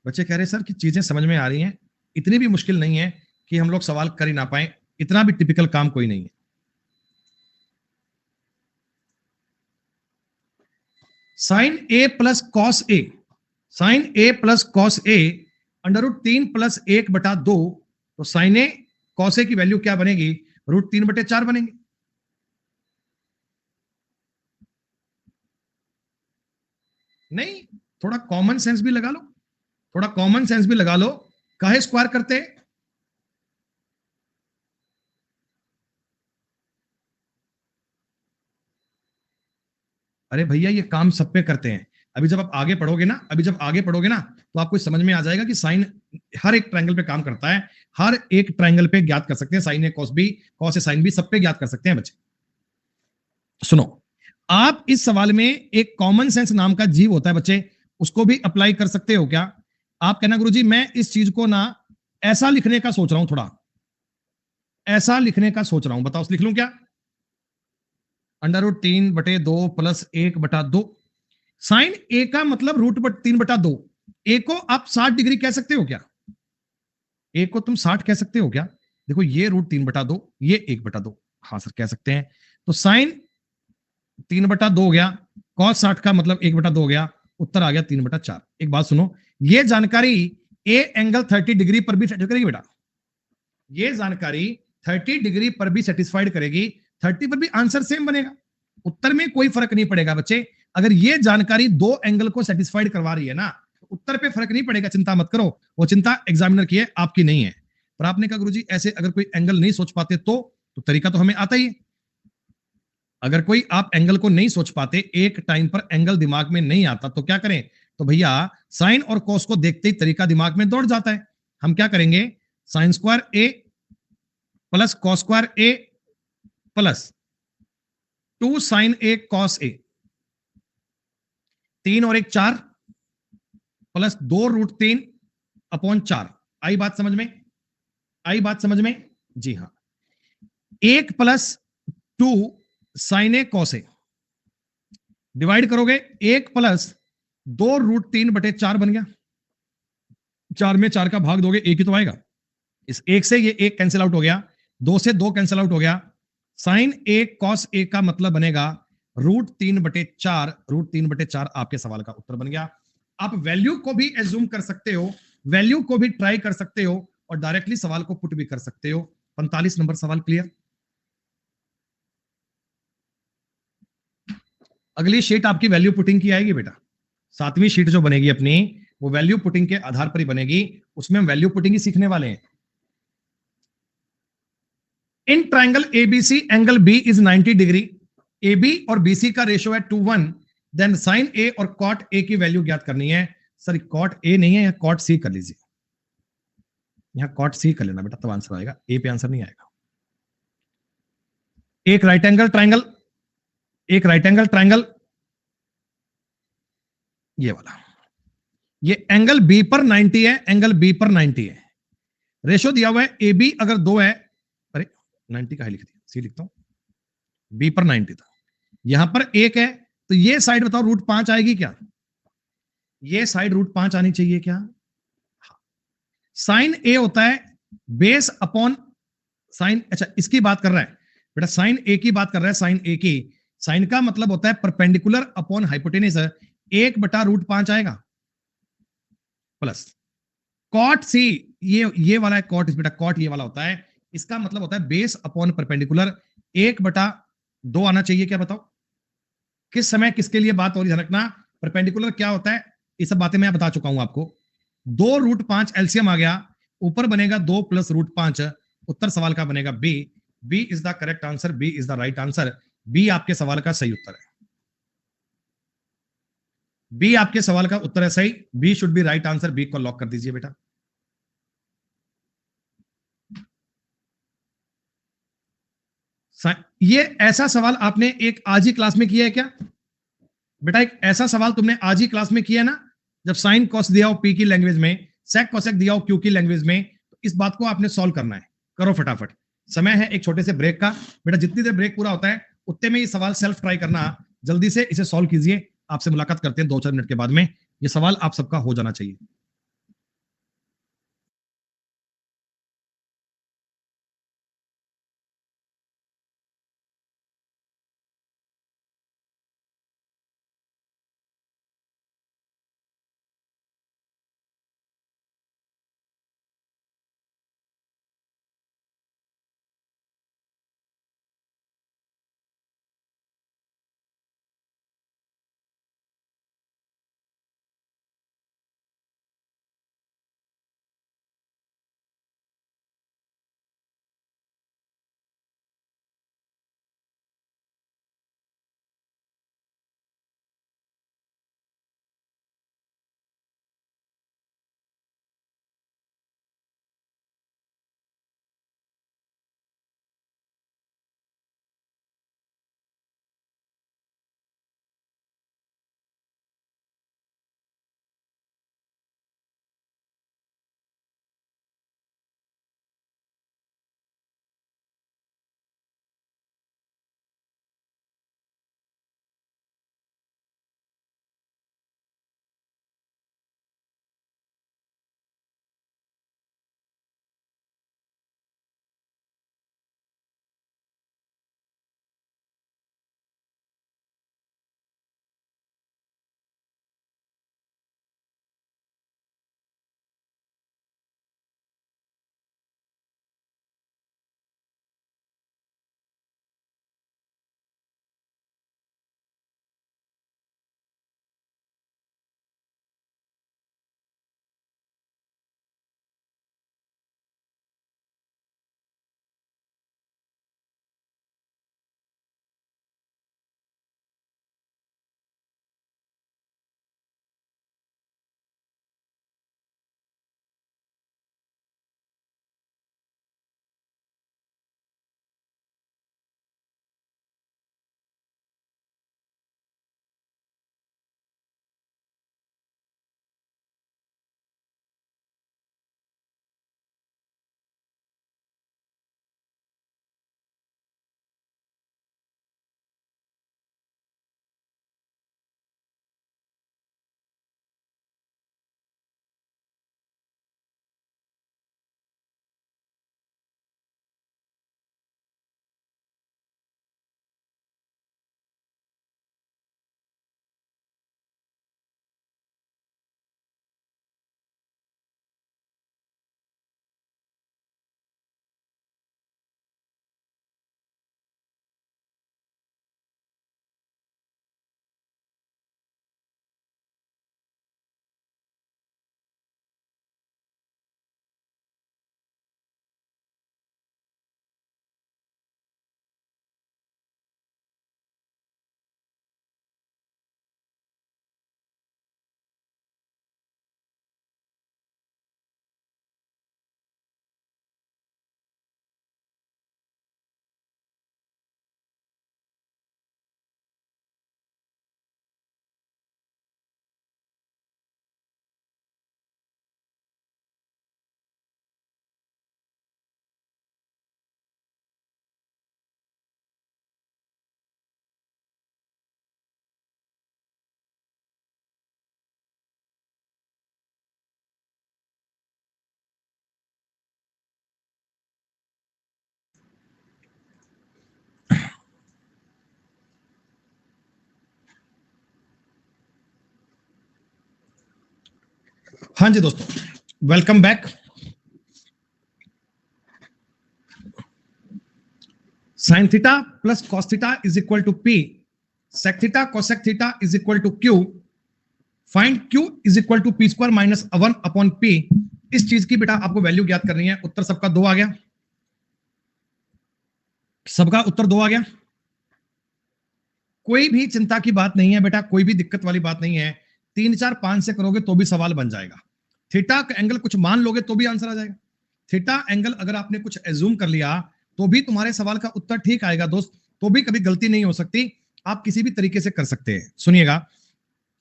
बच्चे कह रहे सर कि चीजें समझ में आ रही हैं, इतनी भी मुश्किल नहीं है कि हम लोग सवाल कर ही ना पाए, इतना भी टिपिकल काम कोई नहीं है। Sign A plus cos A, sign A plus cos A √3 + 1/2, तो साइन ए कॉस ए की वैल्यू क्या बनेगी? √3/4 बनेगी। नहीं, थोड़ा कॉमन सेंस भी लगा लो, थोड़ा कॉमन सेंस भी लगा लो। काहे स्क्वायर करते? अरे भैया ये काम सब पे करते हैं। अभी जब आप आगे पढ़ोगे ना, अभी जब आगे पढ़ोगे ना, तो आपको समझ में आ जाएगा कि साइन हर एक ट्रायंगल पे काम करता है, हर एक ट्रायंगल पे ज्ञात कर सकते हैं। Sign A cos B, cos A sine B, सब पे ज्ञात कर सकते हैं बच्चे। सुनो, आप इस सवाल में एक कॉमन सेंस नाम का जीव होता है बच्चे, उसको भी अप्लाई कर सकते हो क्या? आप कहना गुरुजी मैं इस चीज को ना ऐसा लिखने का सोच रहा हूं, थोड़ा ऐसा लिखने का सोच रहा हूं, बताओ लिख लूं क्या? √3/2 + 1/2। साइन ए का मतलब √3/2। ए को आप 60 डिग्री कह सकते हो क्या? ए को तुम 60 कह सकते हो क्या? देखो ये √3/2, ये 1/2। हाँ सर कह सकते हैं। तो साइन 3/2 हो गया, कॉस 60 का मतलब 1/2 हो गया, उत्तर आ गया 3/4। एक बात सुनो, ये जानकारी ए एंगल 30 डिग्री पर भी सेटिस्फाइड करेगी बेटा, ये जानकारी 30 डिग्री पर भी सेटिस्फाइड करेगी, 30 पर भी आंसर सेम बनेगा, उत्तर में कोई फर्क नहीं पड़ेगा बच्चे। अगर ये जानकारी दो एंगल को सेटिस्फाइड करवा रही है ना, तो उत्तर पे फर्क नहीं पड़ेगा, चिंता मत करो, वो चिंता एग्जामिनर की है, आपकी नहीं है। पर आपने कहा गुरुजी ऐसे अगर कोई एंगल नहीं सोच पाते तो तरीका तो हमें आता ही है। अगर कोई आप एंगल को नहीं सोच पाते, एक टाइम पर एंगल दिमाग में नहीं आता, तो क्या करें? तो भैया साइन और कॉस को देखते ही तरीका दिमाग में दौड़ जाता है। हम क्या करेंगे? Sine square A plus cos square A plus 2 sign A cos A, 3 और 1 4 प्लस 2√3/4। आई बात समझ में? आई बात समझ में? जी हाँ। 1 + 2 sign A cos A, divide करोगे 1 + 2√3/4 बन गया। 4 में 4 का भाग दोगे, एक ही तो आएगा। इस 1 से ये 1 कैंसिल आउट हो गया, 2 से 2 कैंसिल आउट हो गया। साइन ए कॉस ए का मतलब बनेगा √3/4। √3/4 आपके सवाल का उत्तर बन गया। आप वैल्यू को भी एज्यूम कर सकते हो, वैल्यू को भी ट्राई कर सकते हो, और डायरेक्टली सवाल को पुट भी कर सकते हो। 45 नंबर सवाल क्लियर? अगली शीट आपकी वैल्यू पुटिंग की आएगी बेटा। 7वीं शीट जो बनेगी अपनी, वो वैल्यू पुटिंग के आधार पर ही बनेगी। उसमें हम वैल्यू पुटिंग ही सीखने वाले हैं। In triangle ABC angle B is 90 degree. AB और BC का रेशियो है 2:1। देन साइन A और कॉट A की वैल्यू ज्ञात करनी है। सर कॉट A नहीं है, यहां कॉट C कर लीजिए। यहां कॉट C कर लेना बेटा, तब आंसर आएगा, A पे आंसर नहीं आएगा। एक राइट एंगल ट्राइंगल, एक राइट एंगल ट्राइंगल, ये वाला, ये एंगल B पर 90 है, एंगल B पर 90 है। रेशियो दिया हुआ है AB अगर 2 है, अरे 90 का है लिख दिया, C लिखता हूं, B पर 90 था, यहां पर 1 है, तो ये साइड बताओ √5 आएगी क्या? ये साइड √5 आनी चाहिए क्या? साइन A होता है बेस अपॉन साइन, अच्छा इसकी बात कर रहा है बेटा, साइन A की बात कर रहा है, साइन A की। साइन का मतलब होता है परपेंडिकुलर अपॉन हाइपोटेनिस, 1/√5 आएगा प्लस कॉट C, ये वाला है कॉट, बेटा कॉट ये वाला होता है, इसका मतलब होता है बेस अपॉन परपेंडिकुलर, 1/2 आना चाहिए क्या बताओ? किस समय किसके लिए बात हो रही है, ध्यान रखना। परपेंडिकुलर क्या होता है, ये सब बातें मैं बता चुका हूं आपको। 2√5 एलसीएम आ गया, ऊपर बनेगा 2 + √5, उत्तर सवाल का बनेगा B. B is the correct answer, B is the right answer, B आपके सवाल का सही उत्तर है। बी आपके सवाल का उत्तर है सही, B should be right answer, B को लॉक कर दीजिए बेटा। ये ऐसा सवाल आपने एक आज ही क्लास में किया है क्या बेटा? एक ऐसा सवाल तुमने आज ही क्लास में किया है ना, जब साइन कॉस दिया हो पी की लैंग्वेज में, सेक कोसेक दिया हो क्यू की लैंग्वेज में, तो इस बात को आपने सॉल्व करना है। करो फटाफट, समय है एक छोटे से ब्रेक का बेटा, जितनी देर ब्रेक पूरा होता है उतने में ये सवाल सेल्फ ट्राई करना, जल्दी से इसे सॉल्व कीजिए। आपसे मुलाकात करते हैं 2-4 मिनट के बाद में, ये सवाल आप सबका हो जाना चाहिए। हाँ जी दोस्तों, welcome back. Sine theta plus cos theta is equal to P, sec theta cosec theta is equal to Q, find Q is equal to P square minus 1 upon P. इस चीज की बेटा आपको वैल्यू ज्ञात करनी है। उत्तर सबका 2 आ गया, सबका उत्तर 2 आ गया। कोई भी चिंता की बात नहीं है बेटा, कोई भी दिक्कत वाली बात नहीं है। 3 4 5 से करोगे तो भी सवाल बन जाएगा। थीटा का एंगल कुछ मान लोगे तो भी आंसर आ जाएगा। थीटा एंगल अगर आपने कुछ एज्यूम कर लिया तो भी तुम्हारे सवाल का उत्तर ठीक आएगा दोस्त, तो भी कभी गलती नहीं हो सकती। आप किसी भी तरीके से कर सकते हैं। सुनिएगा,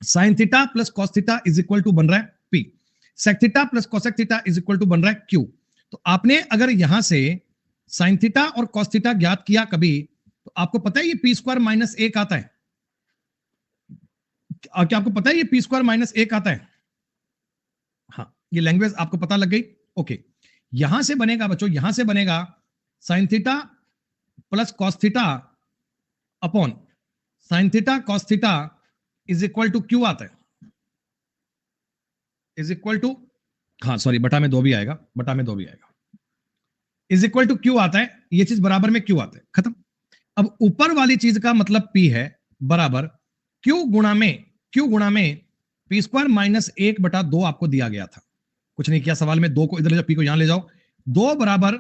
sine theta plus cos theta is equal to बन रहा है P, sec theta plus cosec theta is equal to बन रहा है क्यू। तो आपने अगर यहां से साइन थीटा और कॉस थीटा ज्ञात किया कभी, तो आपको पता है ये पी स्क्वायर माइनस 1 आता है। क्या आपको पता है ये पी स्क्वायर माइनस 1 आता है? हाँ, ये लैंग्वेज आपको पता लग गई। ओके, यहां से बनेगा बच्चों, यहां से बनेगा sine theta plus cos theta upon sine theta cos theta is equal to Q आता है, इज इक्वल टू, हाँ सॉरी, बटा में 2 भी आएगा, बटा में 2 भी आएगा, इज इक्वल टू क्यू आता है। ये चीज बराबर में क्यू आता है, खत्म। अब ऊपर वाली चीज का मतलब पी है बराबर क्यू गुणा में पी स्क्वायर माइनस 1 बटा 2 आपको दिया गया था। कुछ नहीं किया सवाल में, 2 को इधर ले जाओ, पी को यहां ले जाओ। 2 बराबर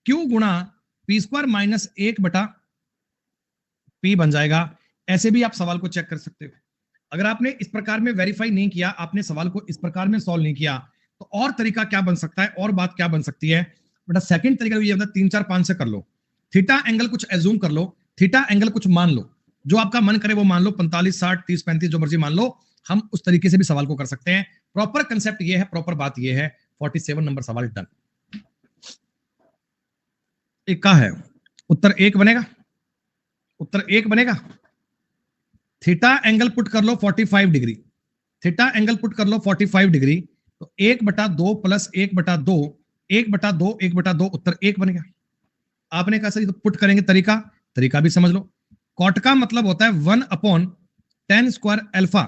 क्यू गुणा पी स्क्वायर माइनस 1 बटा पी बन जाएगा। ऐसे भी आप सवाल को चेक कर सकते हो। अगर आपने इस प्रकार में वेरीफाई नहीं किया, आपने सवाल को इस प्रकार में सॉल्व नहीं किया, तो और तरीका क्या बन सकता है, और बात क्या बन सकती है बेटा? सेकंड तरीका ये होता है 3 4 5 से कर लो। थीटा एंगल कुछ एज्यूम कर लो, थीटा एंगल कुछ मान लो, जो आपका मन करे वो मान लो, 45 60 30 35 जो मर्जी मान लो। हम उस तरीके से भी सवाल को कर सकते हैं। प्रॉपर कंसेप्ट ये है, प्रॉपर बात ये है। 47 नंबर सवाल डन। एक का है उत्तर 1 बनेगा, उत्तर 1 बनेगा। थीटा एंगल पुट कर लो 45 डिग्री, थीटा एंगल पुट कर लो 45 डिग्री, तो 1 बटा 2 प्लस 1 बटा 2, 1 बटा 2 1 बटा 2, उत्तर 1 बनेगा। आपने कहा सर तो पुट करेंगे, तरीका भी समझ लो। कॉट का मतलब होता है 1 upon ten square alpha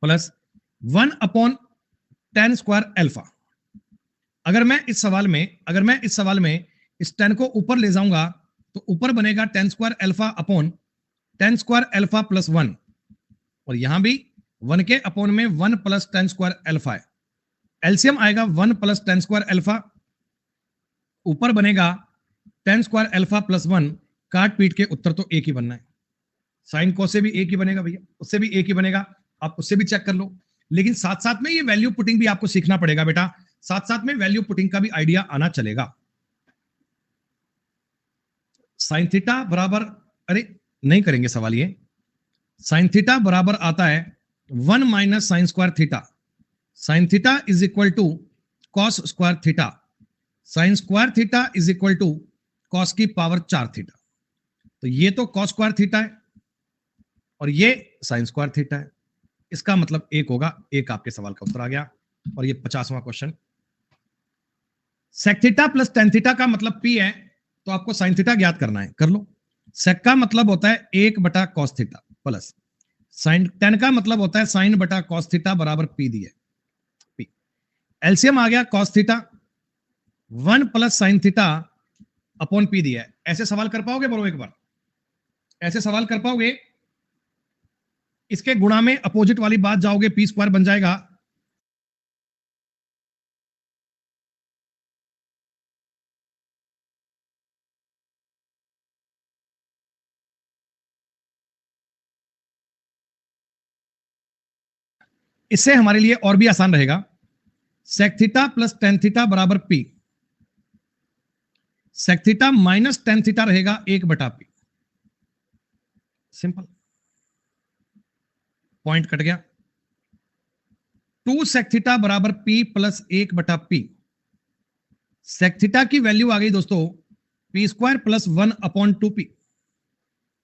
plus 1 upon ten square alpha. अगर मैं इस सवाल में इस टेन को ऊपर ले जाऊंगा तो ऊपर बनेगा ten square alpha upon ten square alpha plus 1, और यहां भी 1 के अपॉन में 1 प्लस टेन स्क्वायर अल्फा है। एलसीएम आएगा 1 प्लस टेन स्क्वायर अल्फा, ऊपर बनेगा टेन स्क्वायर अल्फा प्लस 1। काट पीट के उत्तर तो एक ही बनना है। साइन को से भी एक ही बनेगा भैया, उससे भी एक ही बनेगा, आप उससे भी चेक कर लो। लेकिन साथ साथ में ये वैल्यू पुटिंग भी आपको सीखना पड़ेगा बेटा, साथ साथ में वैल्यू पुटिंग का भी आइडिया आना चलेगा। साइन थीटा बराबर, अरे नहीं करेंगे सवाल ये। साइन थीटा बराबर आता है 1 minus sine square theta, sine theta is equal to cos square theta, sine square theta is equal to cos की पावर 4 थीटा। तो ये तो कॉस स्क्वायर थीटा है और ये साइन स्क्वायर थीटा है, इसका मतलब 1 होगा। 1 आपके सवाल का उत्तर आ गया। और ये 50वां question. Sec theta plus tan theta का मतलब P है, तो आपको साइन थीटा ज्ञात करना है, कर लो। सेक का मतलब होता है 1 बटा cos theta plus sign, ten का मतलब होता है साइन बटा कॉस थीटा बराबर P दिया P। एलसीएम आ गया cos theta, 1 plus sine theta upon P दिया है। ऐसे सवाल कर पाओगे? बोलो एक बार, ऐसे सवाल कर पाओगे? इसके गुणा में अपोजिट वाली बात जाओगे, पी स्क्वायर बन जाएगा। इससे हमारे लिए और भी आसान रहेगा। Sec theta plus tan theta बराबर P, sec theta minus tan theta रहेगा 1 बटा P। सिंपल, पॉइंट कट गया। 2 सेक थीटा बराबर P प्लस 1 बटा P। सेक थीटा की वैल्यू आ गई दोस्तों P square plus 1 upon 2P।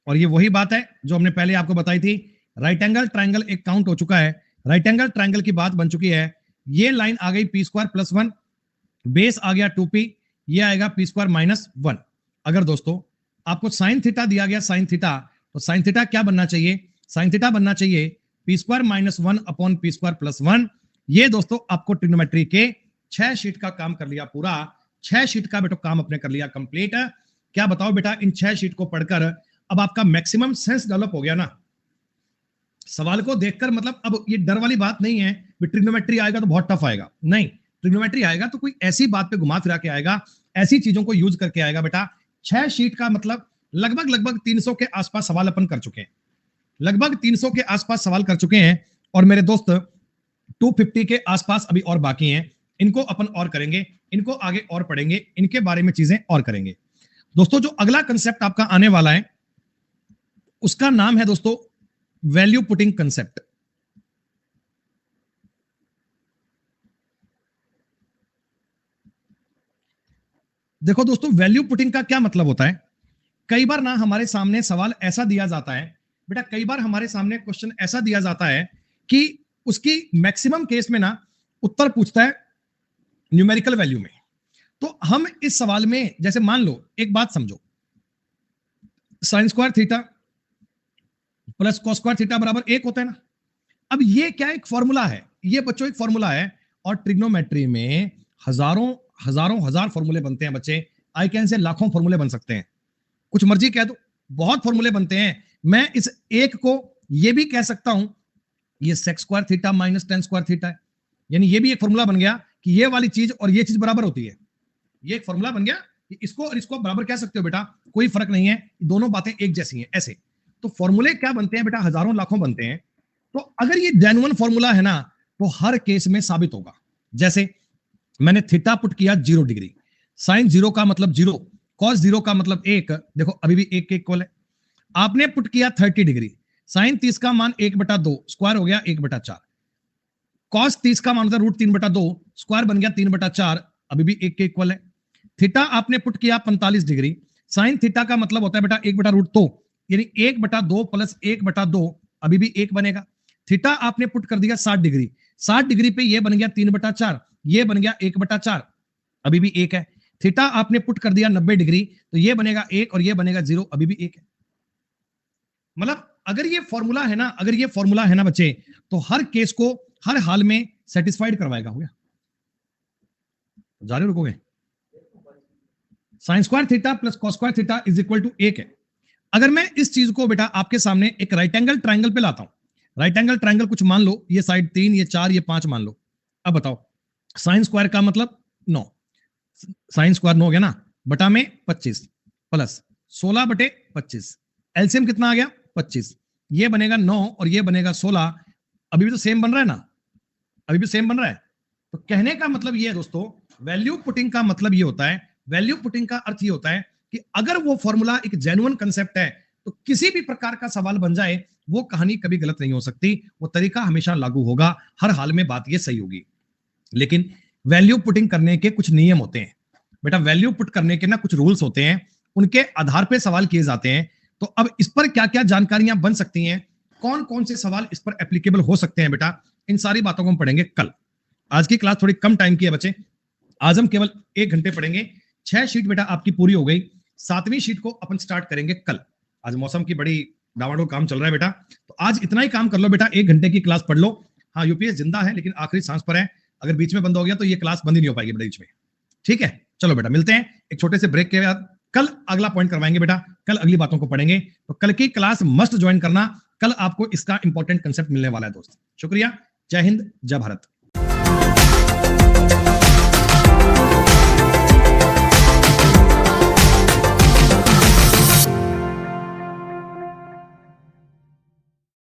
और ये वही बात है जो हमने पहले आपको बताई थी। राइट एंगल ट्राइंगल एक काउंट हो चुका है, राइट एंगल ट्राइंगल की बात बन चुकी है। ये लाइन आ गई P स्क्वायर प्लस 1, बेस आ गया 2P, ये आएगा P स्क्वायर माइनस 1। अगर दोस्तों आपको साइन थीटा दिया गया, साइन थीटा, तो साइन थीटा क्या बनना चाहिए? साइन थीटा बनना चाहिए P square minus 1 upon P square plus 1। ये दोस्तों आपको ट्रिग्नोमेट्री के 6 शीट का काम कर लिया पूरा, 6 शीट का बेटा काम अपने कर लिया कंप्लीट। क्या बताओ बेटा, इन 6 शीट को पढ़कर अब आपका मैक्सिमम सेंस डेवलप हो गया ना सवाल को देखकर। मतलब अब ये डर वाली बात नहीं है कि ट्रिग्नोमेट्री आएगा तो बहुत टफ आएगा, नहीं, ट्रिग्नोमेट्री आएगा तो कोई ऐसी बात पे घुमा फिरा के आएगा, ऐसी चीजों को यूज करके आएगा बेटा। 6 शीट का मतलब लगभग 300 के आसपास सवाल अपन कर चुके हैं, लगभग 300 के आसपास सवाल कर चुके हैं, और मेरे दोस्त 250 के आसपास अभी और बाकी हैं। इनको अपन और करेंगे, इनको आगे और पढ़ेंगे, इनके बारे में चीजें और करेंगे। दोस्तों जो अगला कंसेप्ट आपका आने वाला है उसका नाम है दोस्तों वैल्यू पुटिंग कंसेप्ट। देखो दोस्तों, वैल्यू पुटिंग का क्या मतलब होता है, कई बार ना हमारे सामने सवाल ऐसा दिया जाता है बेटा, कई बार हमारे सामने क्वेश्चन ऐसा दिया जाता है कि उसकी मैक्सिमम केस में ना उत्तर पूछता है न्यूमेरिकल वैल्यू में। तो हम इस सवाल में जैसे मान लो, एक बात समझो, sign square theta plus cos square theta बराबर 1 होता है ना। अब ये क्या एक फॉर्मूला है, ये बच्चों एक फॉर्मूला है, और ट्रिग्नोमेट्री में हजार फॉर्मूले बनते हैं बच्चे। आई कैन से लाखों फॉर्मूले बन सकते हैं, कुछ मर्जी कह दो, बहुत फॉर्मूले बनते हैं। मैं इस एक को ये भी कह सकता हूं ये sex square theta minus tan square theta है, यानी ये भी एक फॉर्मूला बन गया कि ये वाली चीज और ये चीज बराबर होती है। ये एक फॉर्मूला बन गया कि इसको और इसको बराबर कह सकते हो बेटा, कोई फर्क नहीं है, दोनों बातें एक जैसी हैं। ऐसे तो फॉर्मूले क्या बनते हैं बेटा, हजारों लाखों बनते हैं। तो अगर ये जेन्युइन फॉर्मूला है ना तो हर केस में साबित होगा। जैसे मैंने थीटा पुट किया 0 डिग्री, साइन 0 का मतलब 0, कॉस 0 का मतलब 1, देखो अभी भी 1 के इक्वल है। आपने पुट किया 30 डिग्री, साइन 30 का मान 1/2, स्क्वायर हो गया 1/4, कॉस 30 का मान होता है √3/2, स्क्वायर बन गया 3/4, अभी भी 1 के इक्वल है। थीटा आपने पुट किया 45 डिग्री, साइन थीटा का मतलब होता है बेटा 1/√2, यानी 1/2 प्लस 1/2, अभी भी 1 बनेगा। थीटा आपने पुट कर दिया 60 डिग्री, 60 डिग्री पे ये बन गया 3/4, ये बन गया 1/4, अभी भी 1 है। थीटा आपने पुट कर दिया 90 डिग्री, तो ये बनेगा 1 और ये बनेगा 0, अभी भी 1 है। मतलब अगर ये फॉर्मूला है ना, अगर ये फॉर्मूला है ना बच्चे, तो हर केस को हर हाल में सेटिस्फाइड करवाएगा। हो गया, जा रहे हो, रुकोगे? Sine square theta plus cos square theta is equal to 1 है। अगर मैं इस चीज को बेटा आपके सामने एक राइट एंगल ट्राइंगल पे लाता हूं, राइट एंगल ट्राइंगल कुछ मान लो, ये साइड 3, ये 4, ये 5 मान लो। अब बताओ, साइन स्क्वायर का मतलब 9, साइन स्क्वायर 9 हो गया ना, बटा में 25 प्लस 16/25, एलसीएम कितना आ गया 25, ये बनेगा 9 और ये बनेगा 16, अभी भी तो सेम बन रहा है ना, अभी भी सेम बन रहा है। तो कहने का मतलब ये है दोस्तों, वैल्यू पुटिंग का मतलब ये होता है, वैल्यू पुटिंग का अर्थ ये होता है कि अगर वो फॉर्मूला एक जेन्युइन कंसेप्ट है तो किसी भी प्रकार का सवाल बन जाए, वो कहानी कभी गलत नहीं हो सकती, वो तरीका हमेशा लागू होगा, हर हाल में बात ये सही होगी। लेकिन वैल्यू पुटिंग करने के कुछ नियम होते हैं बेटा, वैल्यू पुट करने के ना कुछ रूल्स होते हैं, उनके आधार पर सवाल किए जाते हैं। तो अब इस पर क्या क्या जानकारियां बन सकती हैं, कौन कौन से सवाल इस पर एप्लीकेबल हो सकते हैं बेटा, इन सारी बातों को हम पढ़ेंगे कल। आज की क्लास थोड़ी कम टाइम की है बच्चे, आज हम केवल 1 घंटे पढ़ेंगे। 6 शीट बेटा आपकी पूरी हो गई, 7वीं शीट को अपन स्टार्ट करेंगे कल। आज मौसम की बड़ी डावाडोल काम चल रहा है बेटा, तो आज इतना ही काम कर लो बेटा, 1 घंटे की क्लास पढ़ लो। हाँ, यूपीएस जिंदा है लेकिन आखिरी सांस पर है, अगर बीच में बंद हो गया तो ये क्लास बंद ही नहीं हो पाएगी बीच में। ठीक है, चलो बेटा मिलते हैं एक छोटे से ब्रेक के बाद, कल अगला पॉइंट करवाएंगे बेटा, कल अगली बातों को पढ़ेंगे। तो कल की क्लास मस्ट ज्वाइन करना, कल आपको इसका इंपॉर्टेंट कंसेप्ट मिलने वाला है दोस्त। शुक्रिया, जय हिंद, जय भारत।